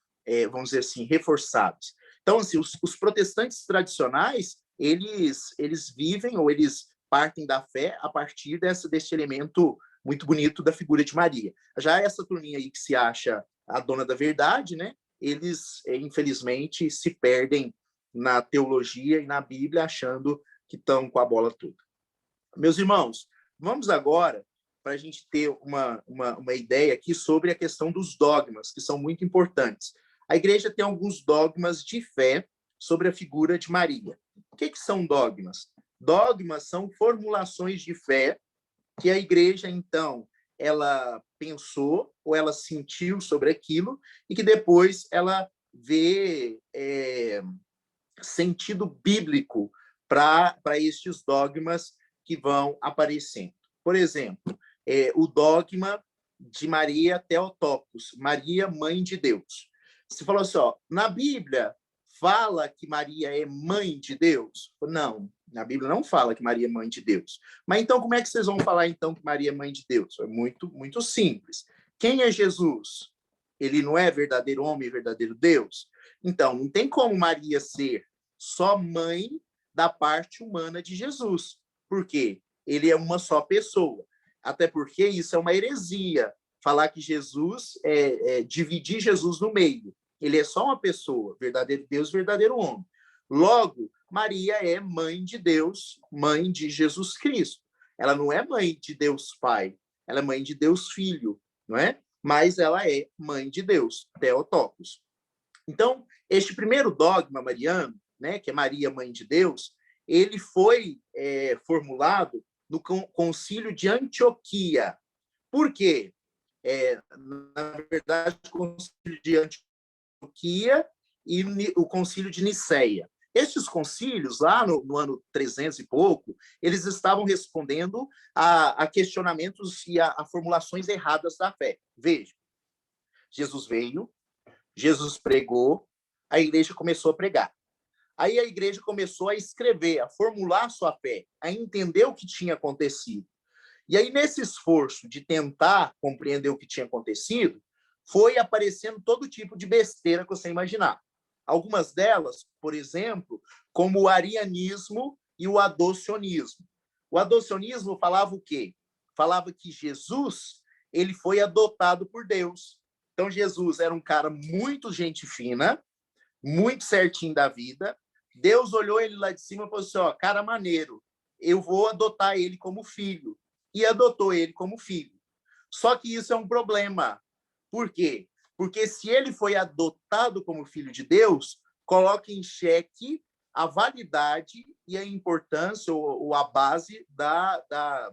A: vamos dizer assim, reforçadas. Então, assim, os protestantes tradicionais, eles vivem ou eles partem da fé a partir desse elemento muito bonito da figura de Maria. Já essa turminha aí que se acha a dona da verdade, né? Eles, infelizmente, se perdem na teologia e na Bíblia, achando que estão com a bola toda. Meus irmãos, vamos agora para a gente ter uma ideia aqui sobre a questão dos dogmas, que são muito importantes. A Igreja tem alguns dogmas de fé sobre a figura de Maria. O que são dogmas? Dogmas são formulações de fé que a Igreja, então, ela pensou ou ela sentiu sobre aquilo e que depois ela vê sentido bíblico para estes dogmas que vão aparecendo. Por exemplo, o dogma de Maria Theotokos, Maria, Mãe de Deus. Você falou assim, ó, na Bíblia fala que Maria é mãe de Deus? Não, a Bíblia não fala que Maria é mãe de Deus. Mas então, como é que vocês vão falar então que Maria é mãe de Deus? É muito, muito simples. Quem é Jesus? Ele não é verdadeiro homem e verdadeiro Deus? Então, não tem como Maria ser só mãe da parte humana de Jesus. Por quê? Ele é uma só pessoa. Até porque isso é uma heresia. Falar que Jesus dividir Jesus no meio. Ele é só uma pessoa, verdadeiro Deus, verdadeiro homem. Logo, Maria é mãe de Deus, mãe de Jesus Cristo. Ela não é mãe de Deus Pai, ela é mãe de Deus Filho, não é? Mas ela é mãe de Deus, Theotokos. Então, este primeiro dogma mariano, né, que é Maria, mãe de Deus, ele foi formulado no Concílio de Antioquia. Por quê? Na verdade, o Concílio de Antioquia e o Concílio de Niceia. Estes concílios, lá no ano 300 e pouco, eles estavam respondendo a questionamentos e a formulações erradas da fé. Veja, Jesus veio, Jesus pregou, a igreja começou a pregar. Aí a igreja começou a escrever, a formular sua fé, a entender o que tinha acontecido. E aí, nesse esforço de tentar compreender o que tinha acontecido, foi aparecendo todo tipo de besteira que você imaginar. Algumas delas, por exemplo, como o arianismo e o adocionismo. O adocionismo falava o quê? Falava que Jesus ele foi adotado por Deus. Então, Jesus era um cara muito gente fina, muito certinho da vida. Deus olhou ele lá de cima e falou assim, ó, cara maneiro, eu vou adotar ele como filho. E adotou ele como filho. Só que isso é um problema. Por quê? Porque se ele foi adotado como filho de Deus, coloca em xeque a validade e a importância ou a base da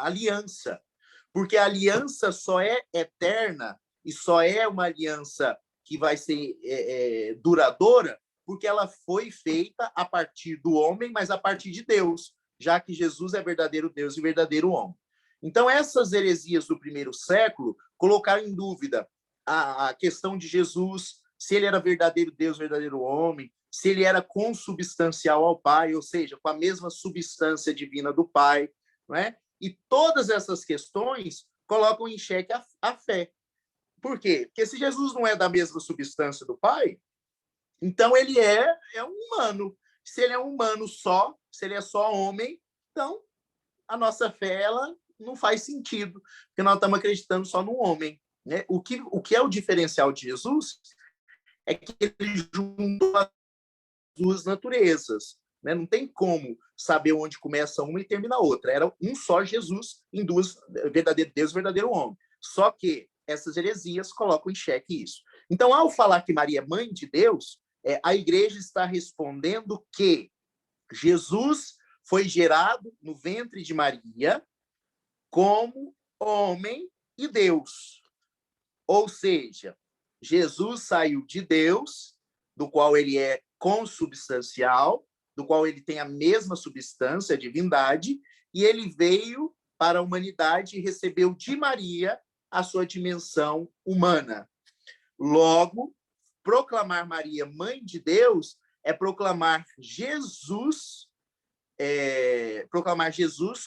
A: aliança. Porque a aliança só é eterna e só é uma aliança que vai ser duradoura porque ela foi feita a partir do homem, mas a partir de Deus, já que Jesus é verdadeiro Deus e verdadeiro homem. Então, essas heresias do primeiro século colocaram em dúvida a questão de Jesus, se ele era verdadeiro Deus, verdadeiro homem, se ele era consubstancial ao Pai, ou seja, com a mesma substância divina do Pai, não é? E todas essas questões colocam em xeque a fé. Por quê? Porque se Jesus não é da mesma substância do Pai, então ele é um humano. Se ele é um humano só, se ele é só homem, então a nossa fé ela não faz sentido, porque nós estamos acreditando só no homem. Né? O que é o diferencial de Jesus é que ele juntou as duas naturezas. Né? Não tem como saber onde começa uma e termina a outra. Era um só Jesus em duas, verdadeiro Deus e verdadeiro homem. Só que essas heresias colocam em xeque isso. Então, ao falar que Maria é mãe de Deus, a igreja está respondendo que Jesus foi gerado no ventre de Maria como homem e Deus. Ou seja, Jesus saiu de Deus, do qual ele é consubstancial, do qual ele tem a mesma substância, a divindade, e ele veio para a humanidade e recebeu de Maria a sua dimensão humana. Logo, proclamar Maria mãe de Deus é proclamar Jesus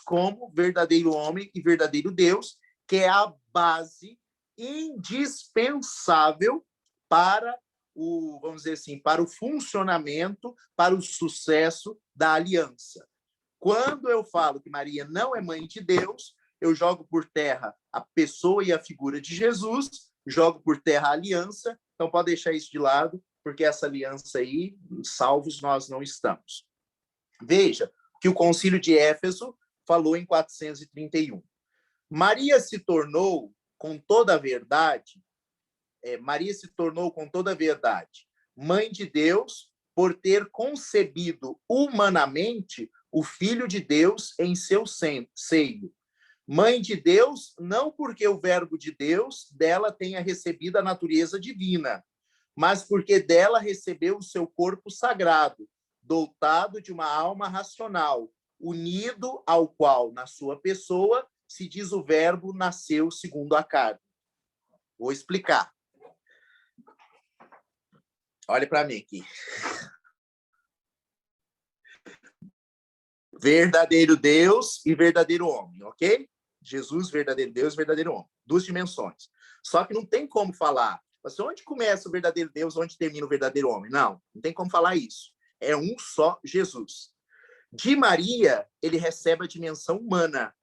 A: como verdadeiro homem e verdadeiro Deus, que é a base indispensável para vamos dizer assim, para o funcionamento, para o sucesso da aliança. Quando eu falo que Maria não é mãe de Deus, eu jogo por terra a pessoa e a figura de Jesus, jogo por terra a aliança, então pode deixar isso de lado, porque essa aliança aí, salvos nós não estamos. Veja que o Concílio de Éfeso falou em 431. Maria se tornou com toda a verdade, mãe de Deus por ter concebido humanamente o Filho de Deus em seu seio. Mãe de Deus, não porque o Verbo de Deus dela tenha recebido a natureza divina, mas porque dela recebeu o seu corpo sagrado, dotado de uma alma racional, unido ao qual, na sua pessoa, se diz o Verbo nasceu segundo a carne. Vou explicar. Olha para mim aqui. Verdadeiro Deus e verdadeiro homem, ok? Jesus, verdadeiro Deus e verdadeiro homem. Duas dimensões. Só que não tem como falar. Mas onde começa o verdadeiro Deus, onde termina o verdadeiro homem? Não tem como falar isso. É um só Jesus. De Maria, ele recebe a dimensão humana.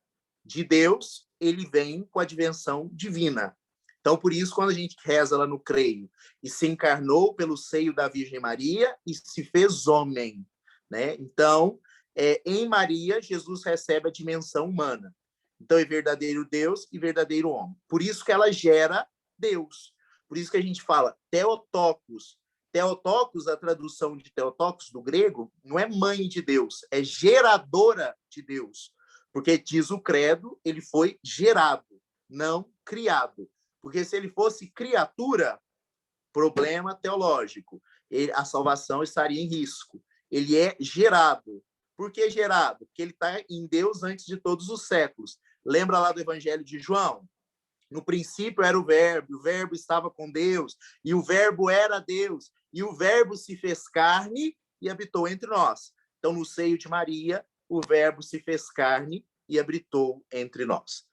A: De Deus, ele vem com a dimensão divina. Então, por isso, quando a gente reza lá no creio, e se encarnou pelo seio da Virgem Maria e se fez homem, né? Então, em Maria, Jesus recebe a dimensão humana. Então, é verdadeiro Deus e verdadeiro homem. Por isso que ela gera Deus. Por isso que a gente fala Theotokos. Theotokos, a tradução de Theotokos do grego, não é mãe de Deus, é geradora de Deus. Porque diz o credo, ele foi gerado, não criado. Porque se ele fosse criatura, problema teológico, a salvação estaria em risco. Ele é gerado. Por que gerado? Porque ele está em Deus antes de todos os séculos. Lembra lá do Evangelho de João? No princípio era o Verbo estava com Deus, e o Verbo era Deus, e o Verbo se fez carne e habitou entre nós. Então, no seio de Maria, o Verbo se fez carne e habitou entre nós.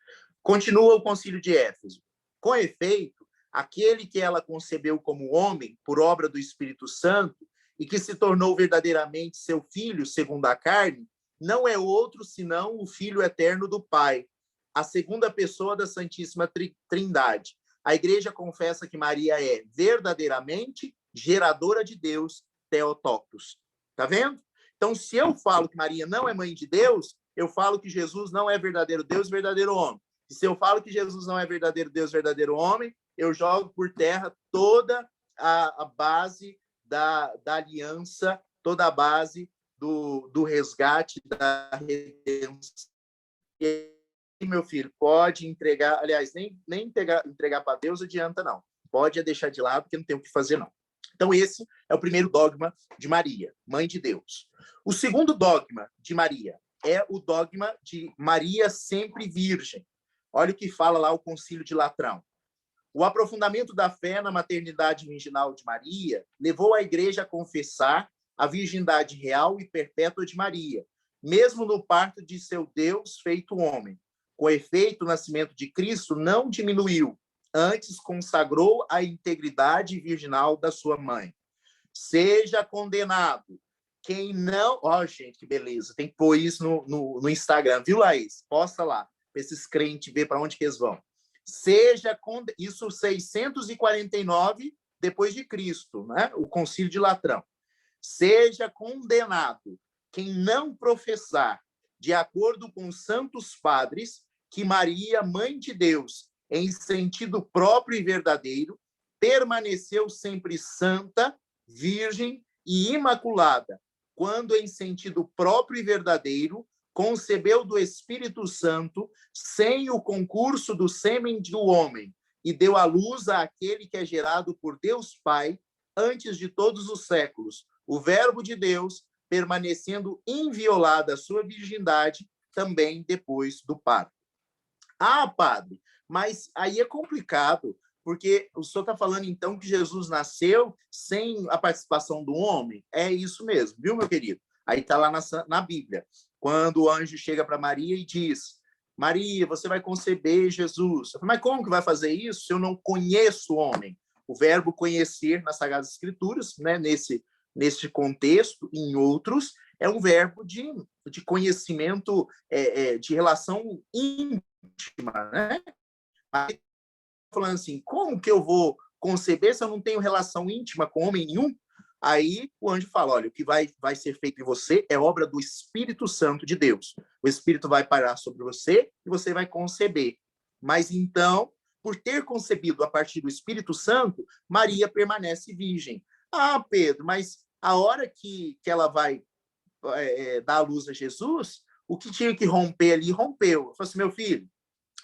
A: Continua o Concílio de Éfeso. Com efeito, aquele que ela concebeu como homem, por obra do Espírito Santo, e que se tornou verdadeiramente seu filho, segundo a carne, não é outro senão o Filho eterno do Pai, a segunda pessoa da Santíssima Trindade. A Igreja confessa que Maria é verdadeiramente geradora de Deus, Theotokos. Tá vendo? Então, se eu falo que Maria não é mãe de Deus, eu falo que Jesus não é verdadeiro Deus, verdadeiro homem. E se eu falo que Jesus não é verdadeiro Deus, verdadeiro homem, eu jogo por terra toda a base da aliança, toda a base do resgate, da redenção. E, meu filho, pode entregar, aliás, nem entregar para Deus adianta, não. Pode deixar de lado, porque não tem o que fazer, não. Então, esse é o primeiro dogma de Maria, mãe de Deus. O segundo dogma de Maria é o dogma de Maria sempre virgem. Olha o que fala lá o Concílio de Latrão. O aprofundamento da fé na maternidade virginal de Maria levou a Igreja a confessar a virgindade real e perpétua de Maria, mesmo no parto de seu Deus feito homem. Com efeito, o nascimento de Cristo não diminuiu, antes consagrou a integridade virginal da sua mãe. Seja condenado quem não... Ó, gente, que beleza. Tem que pôr isso no Instagram, viu, Laís? Posta lá, para esses crentes ver para onde que eles vão. Seja isso 649 depois de Cristo, né? O Concílio de Latrão. Seja condenado quem não professar, de acordo com os santos padres, que Maria, mãe de Deus, em sentido próprio e verdadeiro, permaneceu sempre santa, virgem e imaculada, quando em sentido próprio e verdadeiro concebeu do Espírito Santo sem o concurso do sêmen do homem e deu à luz àquele que é gerado por Deus Pai antes de todos os séculos, o Verbo de Deus, permanecendo inviolada a sua virgindade também depois do parto. Ah, padre, mas aí é complicado, porque o senhor está falando, então, que Jesus nasceu sem a participação do homem? É isso mesmo, viu, meu querido? Aí está lá na Bíblia, quando o anjo chega para Maria e diz: Maria, você vai conceber Jesus. Eu falo, mas como que vai fazer isso se eu não conheço o homem? O verbo conhecer nas Sagradas Escrituras, né, nesse contexto, em outros, é um verbo de conhecimento, de relação íntima, né? Aí, falando assim, como que eu vou conceber se eu não tenho relação íntima com homem nenhum? Aí o anjo fala, olha, o que vai ser feito em você é obra do Espírito Santo de Deus. O Espírito vai parar sobre você e você vai conceber. Mas então, por ter concebido a partir do Espírito Santo, Maria permanece virgem. Ah, Pedro, mas a hora que ela vai dar a luz a Jesus, o que tinha que romper ali, rompeu. Eu falei assim, meu filho,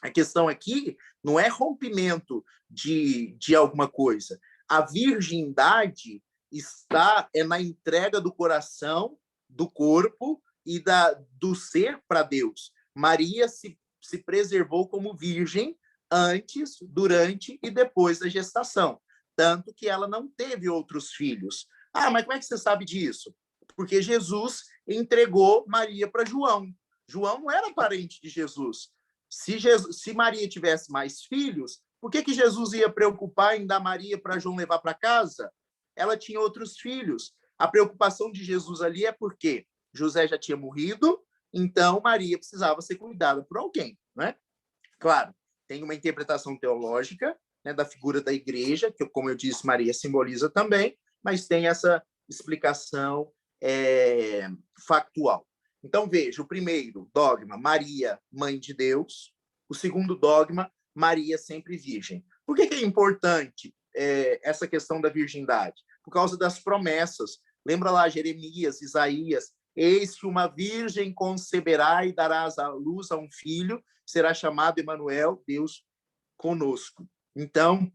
A: a questão aqui não é rompimento de alguma coisa. A virgindade está na entrega do coração, do corpo e do ser para Deus. Maria se preservou como virgem antes, durante e depois da gestação. tanto que ela não teve outros filhos. Ah, mas como é que você sabe disso? Porque Jesus entregou Maria para João. João não era parente de Jesus. Se Maria tivesse mais filhos, por que Jesus ia preocupar em dar Maria para João levar para casa? Ela tinha outros filhos. A preocupação de Jesus ali é porque José já tinha morrido, então Maria precisava ser cuidada por alguém, né? Claro, tem uma interpretação teológica, né, da figura da igreja, que, como eu disse, Maria simboliza também, mas tem essa explicação factual. Então, veja, o primeiro dogma, Maria, mãe de Deus. O segundo dogma, Maria sempre virgem. Por que é importante essa questão da virgindade? Por causa das promessas. Lembra lá Jeremias, Isaías, eis que uma virgem conceberá e darás à luz a um filho, será chamado Emanuel, Deus conosco. Então,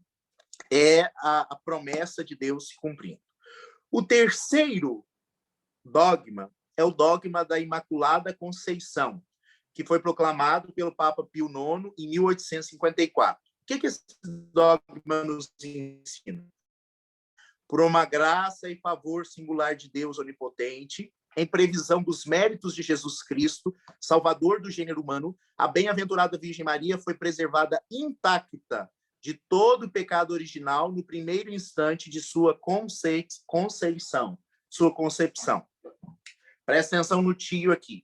A: é a promessa de Deus se cumprindo. O terceiro dogma é o dogma da Imaculada Conceição, que foi proclamado pelo Papa Pio IX em 1854. O que esse dogma nos ensina? Por uma graça e favor singular de Deus onipotente, em previsão dos méritos de Jesus Cristo, Salvador do gênero humano, a bem-aventurada Virgem Maria foi preservada intacta de todo o pecado original no primeiro instante de sua concepção. Presta atenção no tio aqui.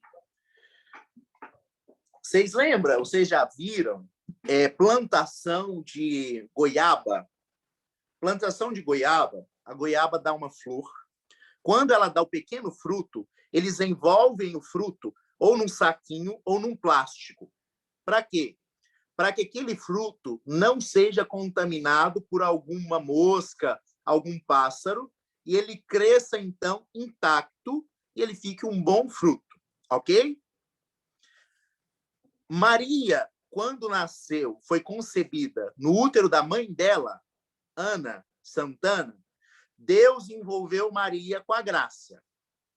A: Vocês lembram, vocês já viram plantação de goiaba? Plantação de goiaba, a goiaba dá uma flor. Quando ela dá o pequeno fruto, eles envolvem o fruto ou num saquinho ou num plástico. Para quê? Para que aquele fruto não seja contaminado por alguma mosca, algum pássaro, e ele cresça, então, intacto, e ele fique um bom fruto, ok? Maria, quando nasceu, foi concebida no útero da mãe dela, Ana Santana, Deus envolveu Maria com a graça.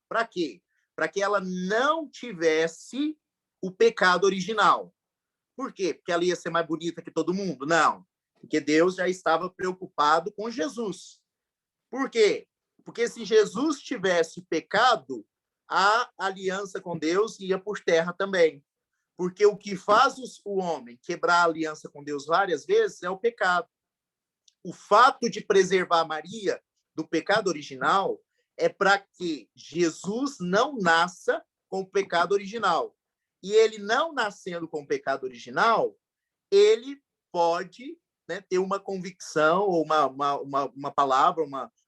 A: Para quê? Para que ela não tivesse o pecado original. Por quê? Porque ela ia ser mais bonita que todo mundo? Não. Porque Deus já estava preocupado com Jesus. Por quê? Porque se Jesus tivesse pecado, a aliança com Deus ia por terra também. Porque o que faz o homem quebrar a aliança com Deus várias vezes é o pecado. O fato de preservar Maria do pecado original é para que Jesus não nasça com o pecado original. E ele não nascendo com o pecado original, ele pode, né, ter uma convicção ou uma palavra,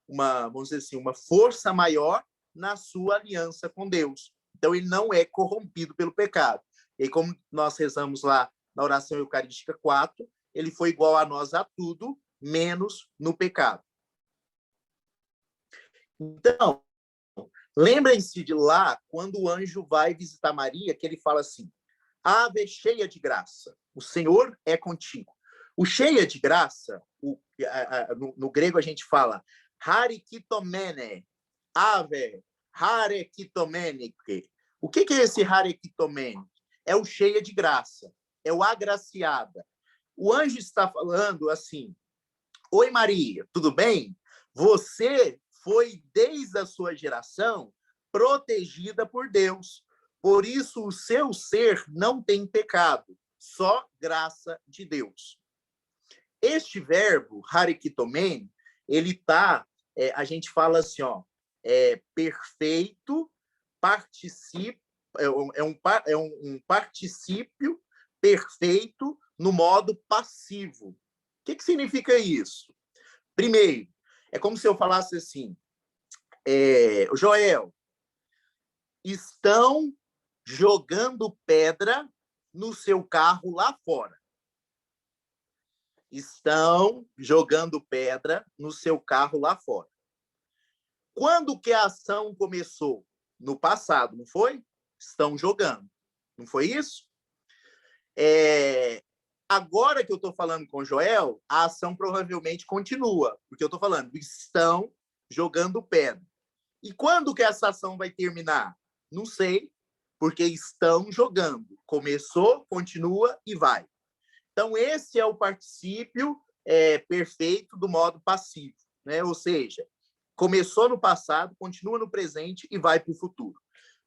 A: vamos dizer assim, uma força maior na sua aliança com Deus. Então, ele não é corrompido pelo pecado. E como nós rezamos lá na oração eucarística 4, ele foi igual a nós a tudo, menos no pecado. Então, lembrem-se de lá, quando o anjo vai visitar Maria, que ele fala assim, Ave cheia de graça, o Senhor é contigo. O cheia de graça, no grego a gente fala, harikitomene, ave, harikitomene. O que é esse harikitomene? É o cheia de graça, é o agraciada. O anjo está falando assim, oi Maria, tudo bem? Você foi, desde a sua geração, protegida por Deus. Por isso, o seu ser não tem pecado, só graça de Deus. Este verbo, harikitomene, ele está, a gente fala assim, ó, perfeito, particípio, um particípio perfeito no modo passivo. O que significa isso? Primeiro, é como se eu falasse assim, Joel, estão jogando pedra no seu carro lá fora. Estão jogando pedra no seu carro lá fora. Quando que a ação começou? No passado, não foi? Estão jogando. Não foi isso? Agora que eu estou falando com o Joel, a ação provavelmente continua, porque eu estou falando, estão jogando pedra. E quando que essa ação vai terminar? Não sei, porque estão jogando. Começou, continua e vai. Então, esse é o particípio perfeito do modo passivo, né? Ou seja, começou no passado, continua no presente e vai para o futuro.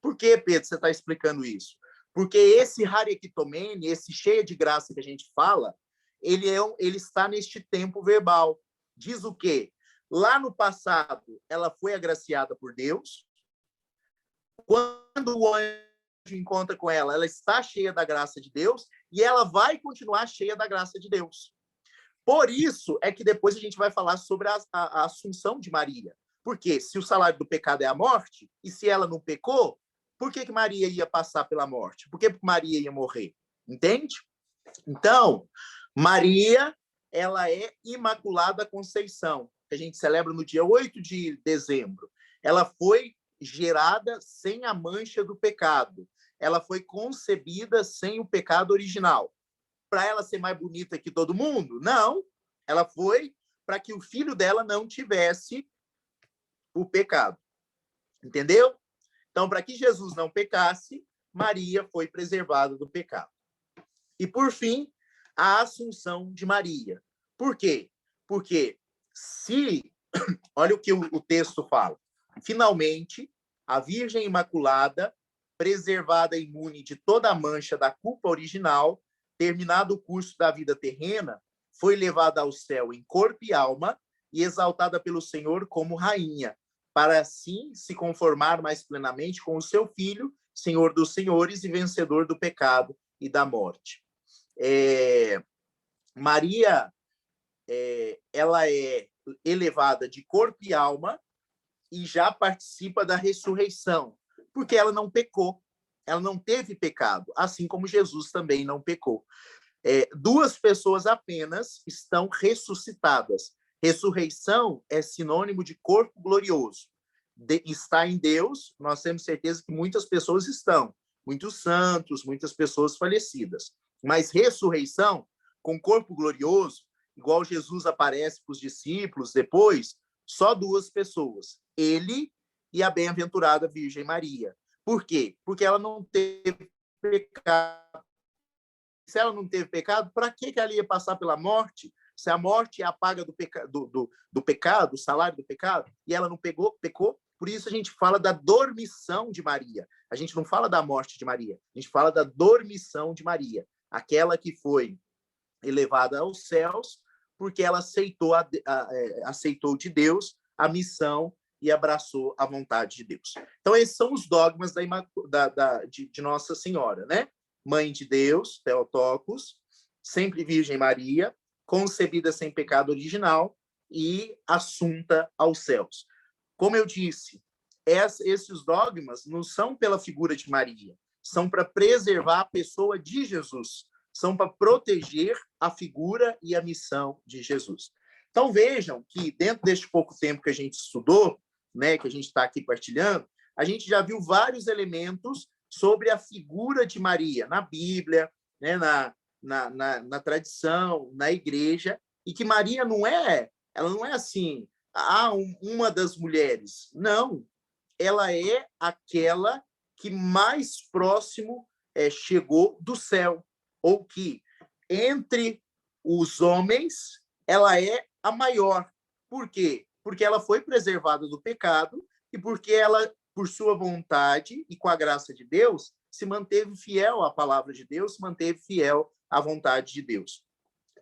A: Por que, Pedro, você está explicando isso? Porque esse Harikitomene, esse cheia de graça que a gente fala, ele está neste tempo verbal. Diz o quê? Lá no passado, ela foi agraciada por Deus. Quando o anjo encontra com ela, ela está cheia da graça de Deus e ela vai continuar cheia da graça de Deus. Por isso é que depois a gente vai falar sobre a assunção de Maria. Porque se o salário do pecado é a morte, e se ela não pecou, por que Maria ia passar pela morte? Por que Maria ia morrer? Entende? Então, Maria, ela é Imaculada Conceição, que a gente celebra no dia 8 de dezembro. Ela foi gerada sem a mancha do pecado. Ela foi concebida sem o pecado original. Para ela ser mais bonita que todo mundo? Não. Ela foi para que o filho dela não tivesse o pecado. Entendeu? Então, para que Jesus não pecasse, Maria foi preservada do pecado. E, por fim, a Assunção de Maria. Por quê? Porque olha o que o texto fala. Finalmente, a Virgem Imaculada, preservada e imune de toda a mancha da culpa original, terminado o curso da vida terrena, foi levada ao céu em corpo e alma e exaltada pelo Senhor como rainha, para assim se conformar mais plenamente com o seu Filho, Senhor dos senhores e vencedor do pecado e da morte. Maria, ela é elevada de corpo e alma e já participa da ressurreição, porque ela não pecou, ela não teve pecado, assim como Jesus também não pecou. Duas pessoas apenas estão ressuscitadas. Ressurreição é sinônimo de corpo glorioso. Está em Deus, nós temos certeza que muitas pessoas estão, muitos santos, muitas pessoas falecidas. Mas ressurreição, com corpo glorioso, igual Jesus aparece para os discípulos depois, só duas pessoas, ele e a bem-aventurada Virgem Maria. Por quê? Porque ela não teve pecado. Se ela não teve pecado, para que ela ia passar pela morte? Se a morte é a paga do pecado, o salário do pecado, e ela não pecou, por isso a gente fala da dormição de Maria. A gente não fala da morte de Maria, a gente fala da dormição de Maria, aquela que foi elevada aos céus, porque ela aceitou de Deus a missão e abraçou a vontade de Deus. Então, esses são os dogmas de Nossa Senhora, né? Mãe de Deus, Theotokos, sempre Virgem Maria, concebida sem pecado original e assunta aos céus. Como eu disse, esses dogmas não são pela figura de Maria, são para preservar a pessoa de Jesus, são para proteger a figura e a missão de Jesus. Então, vejam que dentro deste pouco tempo que a gente estudou, né, que a gente está aqui partilhando, a gente já viu vários elementos sobre a figura de Maria na Bíblia, né, na tradição, na igreja, e que Maria ela não é assim, uma das mulheres. Não, ela é aquela que mais próximo chegou do céu, ou que entre os homens ela é a maior. Por quê? Porque ela foi preservada do pecado e porque ela, por sua vontade e com a graça de Deus, se manteve fiel à palavra de Deus, se manteve fiel à vontade de Deus.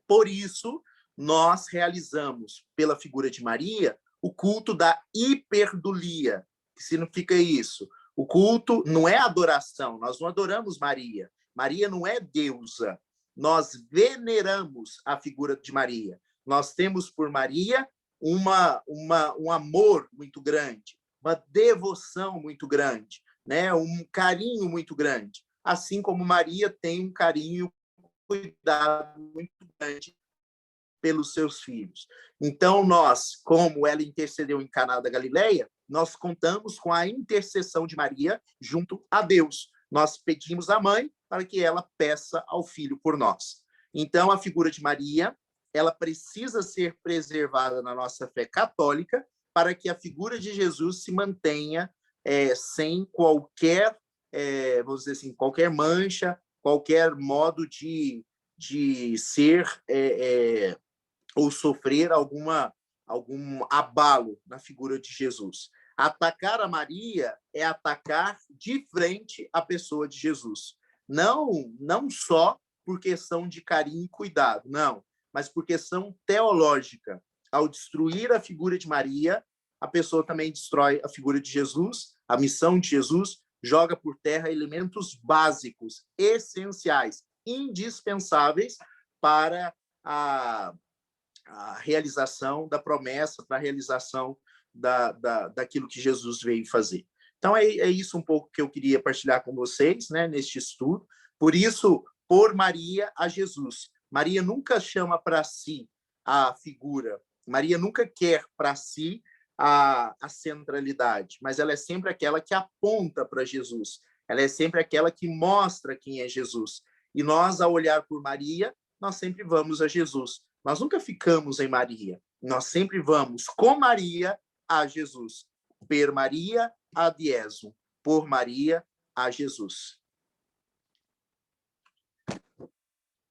A: Por isso, nós realizamos, pela figura de Maria, o culto da hiperdulia. Que significa isso? O culto não é adoração, nós não adoramos Maria. Maria não é deusa. Nós veneramos a figura de Maria. Nós temos por Maria um amor muito grande, uma devoção muito grande, né? Um carinho muito grande. Assim como Maria tem um carinho e um cuidado muito grande pelos seus filhos. Então, nós, como ela intercedeu em Caná da Galileia, nós contamos com a intercessão de Maria junto a Deus. Nós pedimos à mãe para que ela peça ao filho por nós. Então, a figura de Maria, ela precisa ser preservada na nossa fé católica para que a figura de Jesus se mantenha sem qualquer, vamos dizer assim, qualquer mancha, qualquer modo de ser ou sofrer algum abalo na figura de Jesus. Atacar a Maria é atacar de frente a pessoa de Jesus. Não só por questão de carinho e cuidado, não, mas por questão teológica. Ao destruir a figura de Maria, a pessoa também destrói a figura de Jesus, a missão de Jesus, joga por terra elementos básicos, essenciais, indispensáveis para a realização da promessa, para a realização daquilo que Jesus veio fazer. Então, é isso um pouco que eu queria partilhar com vocês, né, neste estudo. Por isso, por Maria a Jesus. Maria nunca chama para si a figura, Maria nunca quer para si a centralidade, mas ela é sempre aquela que aponta para Jesus, ela é sempre aquela que mostra quem é Jesus. E nós, ao olhar por Maria, nós sempre vamos a Jesus. Nós nunca ficamos em Maria, nós sempre vamos com Maria a Jesus. Per Maria ad Jesum, por Maria a Jesus.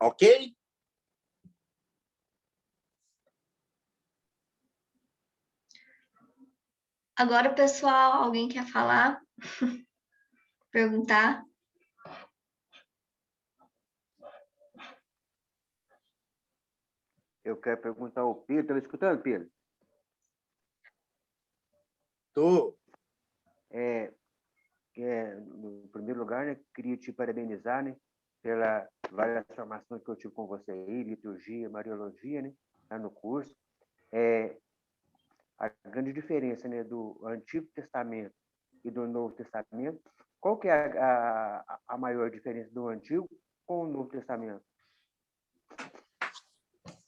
A: Ok?
B: Agora, pessoal, alguém quer falar? Perguntar?
C: Eu quero perguntar ao Pedro. Está me escutando, Pedro?
A: Estou.
C: No primeiro lugar, né, queria te parabenizar, né, pela várias formações que eu tive com você aí, liturgia, mariologia, né, lá no curso. A grande diferença, né, do Antigo Testamento e do Novo Testamento, qual que é a maior diferença do Antigo com o Novo Testamento?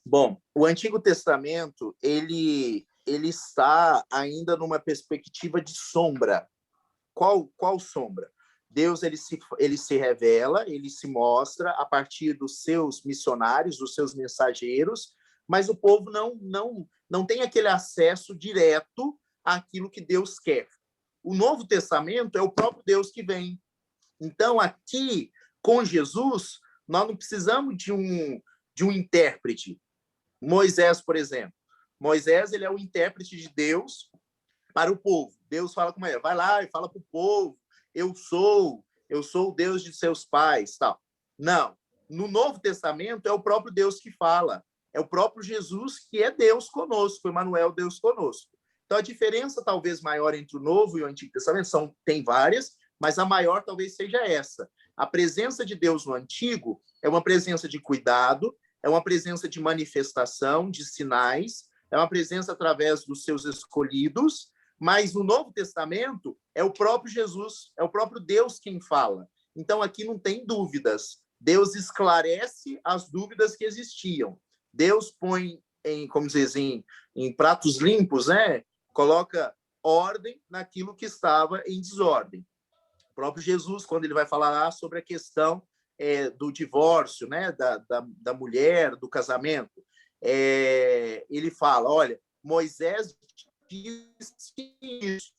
A: Bom, o Antigo Testamento, ele está ainda numa perspectiva de sombra. Qual sombra? Deus ele se revela, ele se mostra a partir dos seus missionários, dos seus mensageiros, mas o povo não tem aquele acesso direto àquilo que Deus quer. O Novo Testamento é o próprio Deus que vem. Então, aqui, com Jesus, nós não precisamos de um intérprete. Moisés, por exemplo. Moisés ele é o intérprete de Deus para o povo. Deus fala com ele, vai lá e fala para o povo, eu sou o Deus de seus pais, tal. Não, no Novo Testamento é o próprio Deus que fala, é o próprio Jesus que é Deus conosco, Emmanuel, Deus conosco. Então a diferença talvez maior entre o Novo e o Antigo Testamento tem várias, mas a maior talvez seja essa. A presença de Deus no Antigo é uma presença de cuidado, é uma presença de manifestação, de sinais, é uma presença através dos seus escolhidos, mas no Novo Testamento é o próprio Jesus, é o próprio Deus quem fala. Então aqui não tem dúvidas. Deus esclarece as dúvidas que existiam. Deus põe como dizer assim, em pratos limpos, né? Coloca ordem naquilo que estava em desordem. O próprio Jesus, quando ele vai falar lá sobre a questão do divórcio, né? da mulher, do casamento, ele fala, olha, Moisés disse isso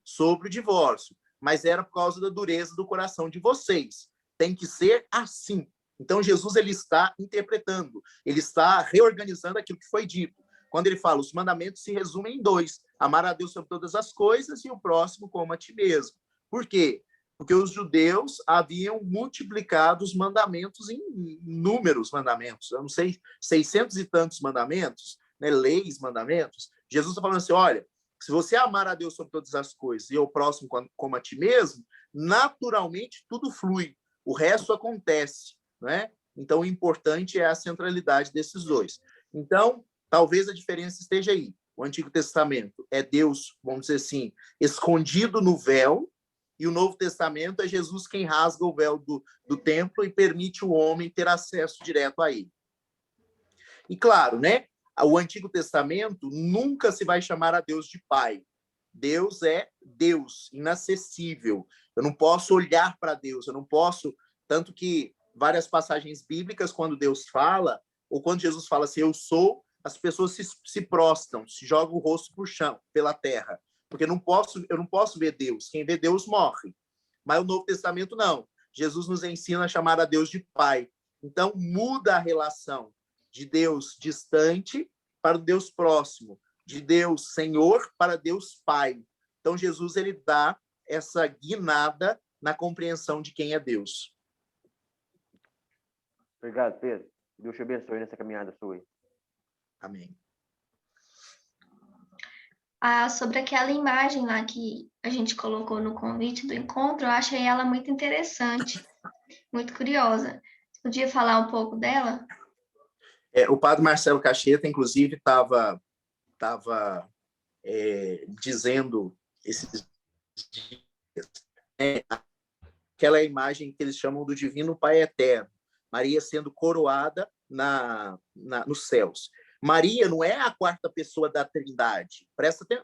A: sobre o divórcio, mas era por causa da dureza do coração de vocês. Tem que ser assim. Então, Jesus ele está interpretando, ele está reorganizando aquilo que foi dito. Quando ele fala, os mandamentos se resumem em 2, amar a Deus sobre todas as coisas e o próximo como a ti mesmo. Por quê? Porque os judeus haviam multiplicado os mandamentos em inúmeros mandamentos, eu não sei, 600 e tantos mandamentos, né, leis, mandamentos. Jesus está falando assim, olha, se você amar a Deus sobre todas as coisas e o próximo como a ti mesmo, naturalmente tudo flui, o resto acontece, né? Então, o importante é a centralidade desses dois. Então, talvez a diferença esteja aí. O Antigo Testamento é Deus, vamos dizer assim, escondido no véu, e o Novo Testamento é Jesus quem rasga o véu do templo e permite o homem ter acesso direto a ele. E claro, né? O Antigo Testamento nunca se vai chamar a Deus de Pai. Deus é Deus, inacessível. Eu não posso olhar para Deus, eu não posso... Tanto que várias passagens bíblicas, quando Deus fala, ou quando Jesus fala assim, eu sou, as pessoas se prostam, se jogam o rosto por chão, pela terra. Porque eu não posso ver Deus. Quem vê Deus morre. Mas o Novo Testamento, não. Jesus nos ensina a chamar a Deus de Pai. Então, muda a relação. de Deus distante para o Deus próximo, de Deus Senhor para Deus Pai. Então, Jesus ele dá essa guinada na compreensão de quem é Deus.
C: Obrigado, Pedro. Deus te abençoe nessa caminhada sua.
A: Amém.
B: Sobre aquela imagem lá que a gente colocou no convite do encontro, eu achei ela muito interessante, muito curiosa. Você podia falar um pouco dela?
A: O padre Marcelo Cacheta, inclusive, estava dizendo esses dias, aquela imagem que eles chamam do Divino Pai Eterno, Maria sendo coroada nos céus. Maria não é a quarta pessoa da Trindade.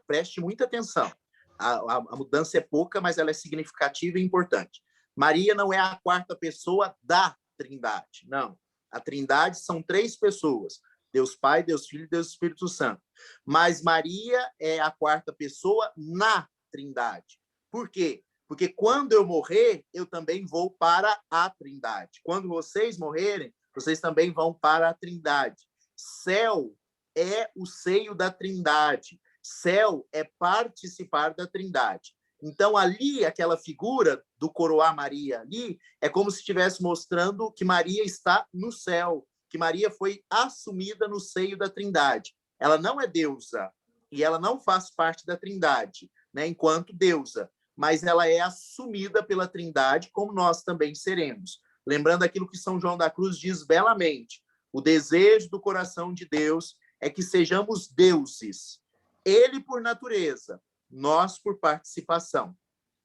A: Preste muita atenção. A mudança é pouca, mas ela é significativa e importante. Maria não é a quarta pessoa da Trindade. Não. A Trindade são 3 pessoas. Deus Pai, Deus Filho e Deus Espírito Santo. Mas Maria é a quarta pessoa na Trindade. Por quê? Porque quando eu morrer, eu também vou para a Trindade. Quando vocês morrerem, vocês também vão para a Trindade. Céu é o seio da Trindade. Céu é participar da Trindade. Então, ali, aquela figura do coroar Maria ali, é como se estivesse mostrando que Maria está no céu, que Maria foi assumida no seio da Trindade. Ela não é deusa e ela não faz parte da Trindade, né, enquanto deusa, mas ela é assumida pela Trindade, como nós também seremos. Lembrando aquilo que São João da Cruz diz belamente, o desejo do coração de Deus é que sejamos deuses, ele por natureza, nós por participação.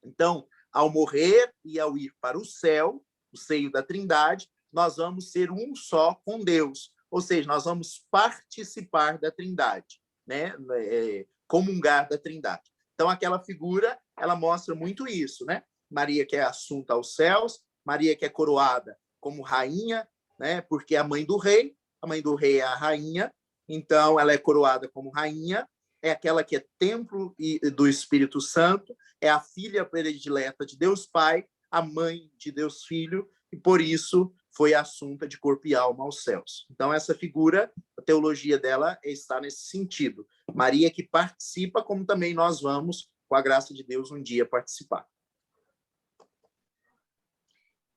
A: Então, ao morrer e ao ir para o céu, o seio da Trindade, nós vamos ser um só com Deus, ou seja, nós vamos participar da Trindade, né? Comungar da Trindade. Então, aquela figura, ela mostra muito isso, né? Maria que é assunta aos céus, Maria que é coroada como rainha, né? Porque é a mãe do rei é a rainha, então ela é coroada como rainha, é aquela que é templo do Espírito Santo, é a filha predileta de Deus Pai, a mãe de Deus Filho, e por isso foi assunta de corpo e alma aos céus. Então, essa figura, a teologia dela está nesse sentido. Maria que participa, como também nós vamos, com a graça de Deus, um dia participar.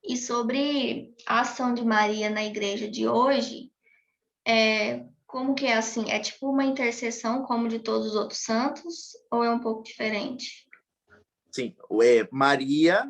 B: E sobre a ação de Maria na igreja de hoje, como que é assim? É tipo uma intercessão como de todos os outros santos, ou é um pouco diferente?
A: Sim, Maria,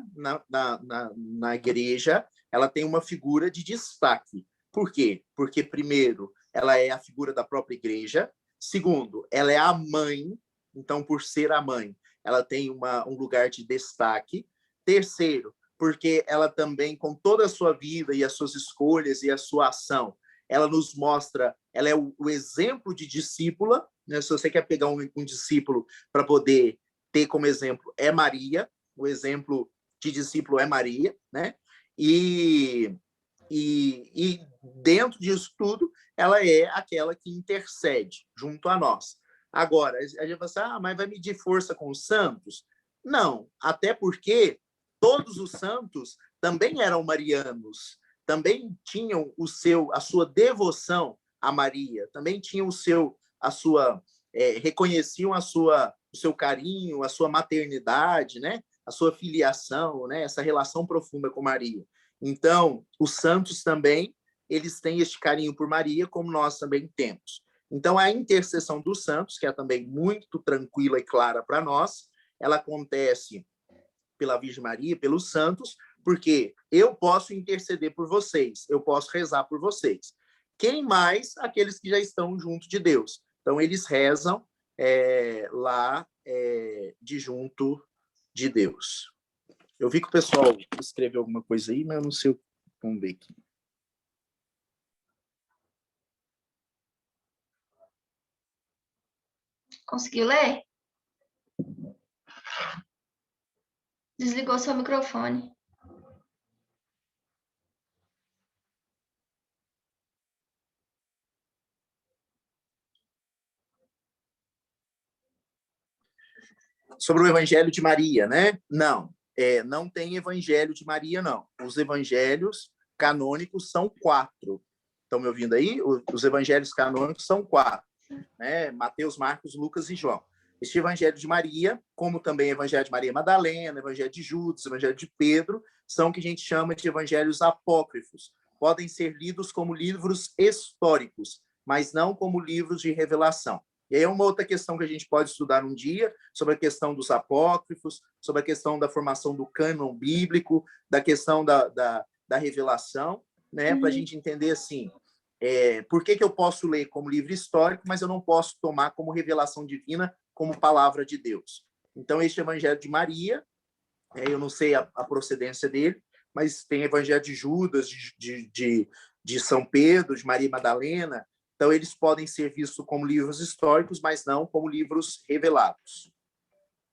A: na igreja, ela tem uma figura de destaque. Por quê? Porque, primeiro, ela é a figura da própria igreja. Segundo, ela é a mãe. Então, por ser a mãe, ela tem um lugar de destaque. Terceiro, porque ela também, com toda a sua vida e as suas escolhas e a sua ação, ela nos mostra, ela é o exemplo de discípula, né? Se você quer pegar um discípulo para poder ter como exemplo, é Maria, o exemplo de discípulo é Maria, né? E dentro disso tudo, ela é aquela que intercede junto a nós. Agora, a gente vai pensar, mas vai medir força com os santos? Não, até porque todos os santos também eram marianos, também tinham a sua devoção a Maria, também tinham reconheciam o seu carinho, a sua maternidade, né? A sua filiação, né? Essa relação profunda com Maria. Então, os santos também, eles têm este carinho por Maria, como nós também temos. Então, a intercessão dos santos, que é também muito tranquila e clara para nós, ela acontece pela Virgem Maria, pelos santos, porque eu posso interceder por vocês, eu posso rezar por vocês. Quem mais? Aqueles que já estão junto de Deus. Então, eles rezam lá de junto de Deus. Eu vi que o pessoal escreveu alguma coisa aí, mas eu não sei. Vamos ver aqui.
B: Conseguiu ler? Desligou seu microfone.
A: Sobre o Evangelho de Maria, né? Não, não tem Evangelho de Maria, não. Os evangelhos canônicos são 4. Estão me ouvindo aí? Os evangelhos canônicos são 4, né? Mateus, Marcos, Lucas e João. Este evangelho de Maria, como também o evangelho de Maria Madalena, o evangelho de Judas, o evangelho de Pedro, são o que a gente chama de evangelhos apócrifos. Podem ser lidos como livros históricos, mas não como livros de revelação. E aí é uma outra questão que a gente pode estudar um dia, sobre a questão dos apócrifos, sobre a questão da formação do cânon bíblico, da questão da revelação, né? Para a gente entender assim, por que eu posso ler como livro histórico, mas eu não posso tomar como revelação divina, como palavra de Deus. Então, este evangelho de Maria, eu não sei a procedência dele, mas tem evangelho de Judas, de São Pedro, de Maria Madalena. Então, eles podem ser vistos como livros históricos, mas não como livros revelados.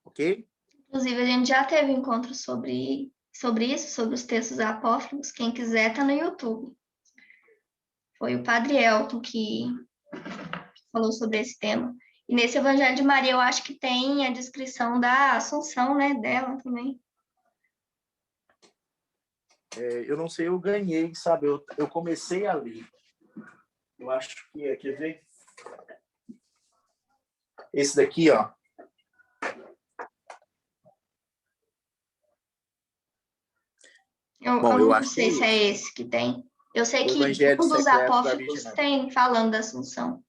A: Ok?
B: Inclusive, a gente já teve encontro sobre isso, sobre os textos apócrifos. Quem quiser, está no YouTube. Foi o Padre Elton que falou sobre esse tema. E nesse Evangelho de Maria, eu acho que tem a descrição da Assunção, né, dela também.
A: Eu não sei, eu ganhei, sabe? Eu comecei a ler. Eu acho que é, quer ver? Esse daqui, ó.
B: Eu não sei se é esse que tem. Eu sei que um dos apócrifos tem falando da Assunção.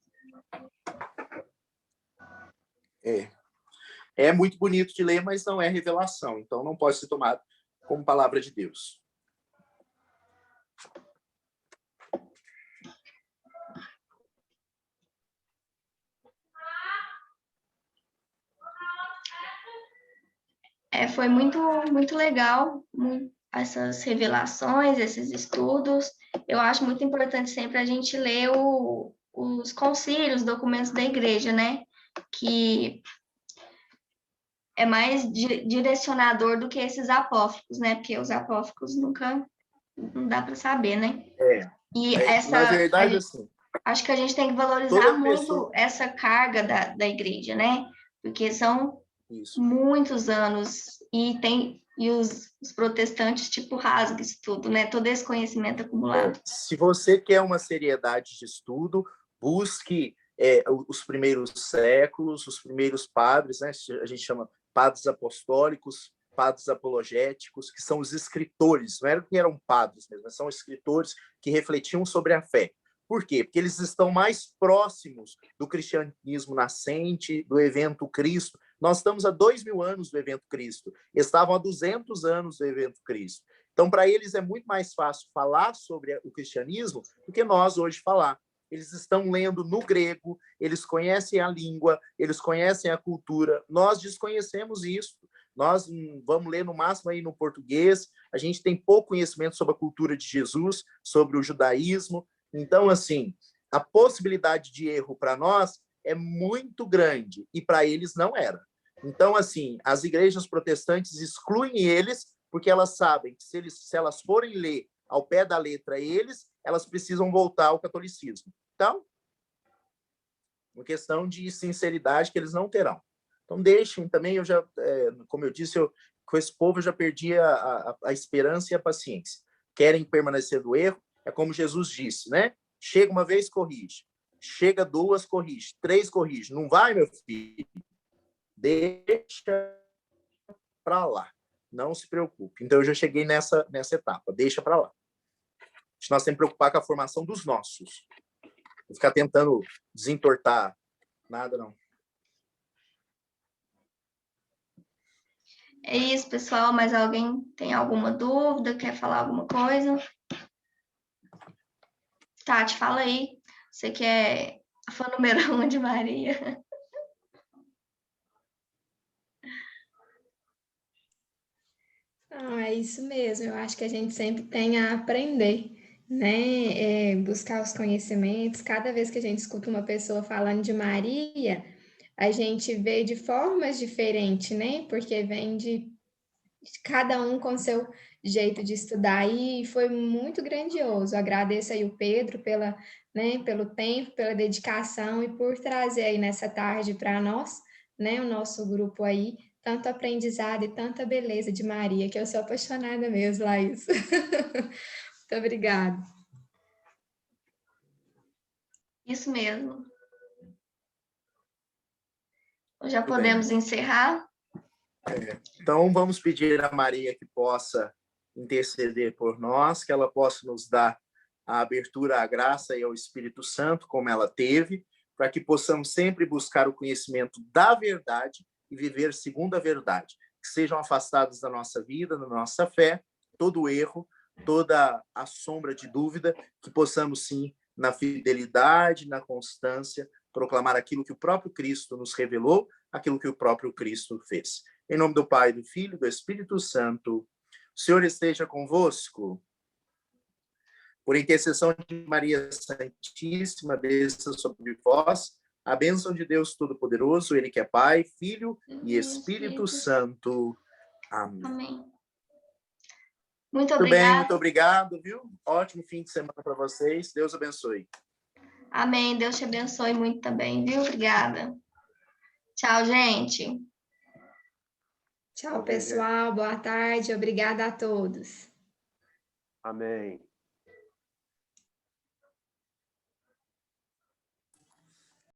A: É muito bonito de ler, mas não é revelação. Então, não pode ser tomado como palavra de Deus.
B: Foi muito, muito legal essas revelações, esses estudos. Eu acho muito importante sempre a gente ler os concílios, documentos da igreja, né? Que é mais direcionador do que esses apócrifos, né? Porque os apócrifos nunca não dá para saber, né?
A: Na verdade, assim,
B: acho que a gente tem que valorizar muito essa carga da igreja, né? Porque são muitos anos e os protestantes tipo rasgam isso tudo, né? Todo esse conhecimento acumulado.
A: Se você quer uma seriedade de estudo, busque os primeiros séculos, os primeiros padres, né? A gente chama padres apostólicos, padres apologéticos, que são os escritores, não eram padres mesmo, são escritores que refletiam sobre a fé. Por quê? Porque eles estão mais próximos do cristianismo nascente, do evento Cristo. Nós estamos há 2000 anos do evento Cristo. Estavam há 200 anos do evento Cristo. Então, para eles é muito mais fácil falar sobre o cristianismo do que nós hoje falar. Eles estão lendo no grego, eles conhecem a língua, eles conhecem a cultura. Nós desconhecemos isso. Nós vamos ler no máximo aí no português. A gente tem pouco conhecimento sobre a cultura de Jesus, sobre o judaísmo. Então, assim, a possibilidade de erro para nós é muito grande e para eles não era. Então, assim, as igrejas protestantes excluem eles porque elas sabem que se elas forem ler ao pé da letra elas precisam voltar ao catolicismo. Então, uma questão de sinceridade que eles não terão. Então, deixem também, como eu disse, com esse povo eu já perdi a esperança e a paciência. Querem permanecer no erro, é como Jesus disse, né? Chega uma vez, corrige. Chega 2, corrige. 3, corrige. Não vai, meu filho? Deixa para lá. Não se preocupe. Então, eu já cheguei nessa etapa. Deixa para lá. Nós temos que preocupar com a formação dos nossos. Não ficar tentando desentortar nada, não.
B: É isso, pessoal. Mais alguém tem alguma dúvida? Quer falar alguma coisa? Tati, fala aí. Você que é a fã número 1 de Maria.
D: É isso mesmo. Eu acho que a gente sempre tem a aprender, né? Buscar os conhecimentos. Cada vez que a gente escuta uma pessoa falando de Maria, a gente vê de formas diferentes, né? Porque vem de cada um com seu jeito de estudar, e foi muito grandioso. Agradeço aí o Pedro pelo tempo, pela dedicação e por trazer aí nessa tarde para nós, né, o nosso grupo aí, tanto aprendizado e tanta beleza de Maria, que eu sou apaixonada mesmo, Laís. Muito obrigada.
B: Isso mesmo. Já
A: Muito
B: podemos
A: bem.
B: encerrar?
A: Então, vamos pedir a Maria que possa interceder por nós, que ela possa nos dar a abertura à graça e ao Espírito Santo, como ela teve, para que possamos sempre buscar o conhecimento da verdade e viver segundo a verdade. Que sejam afastados da nossa vida, da nossa fé, todo erro, toda a sombra de dúvida, que possamos, sim, na fidelidade, na constância, proclamar aquilo que o próprio Cristo nos revelou, aquilo que o próprio Cristo fez. Em nome do Pai, do Filho e do Espírito Santo, o Senhor esteja convosco. Por intercessão de Maria Santíssima, desça sobre vós a bênção de Deus Todo-Poderoso, Ele que é Pai, Filho e Espírito Santo. Amém.
B: Amém. Muito
A: Muito bem, muito
B: obrigada.
A: obrigado, viu? Ótimo fim de semana para vocês. Deus abençoe.
B: Amém. Deus te abençoe muito também, viu? Obrigada. Tchau, gente.
D: Tchau, pessoal. Boa tarde. Obrigada a todos.
C: Amém.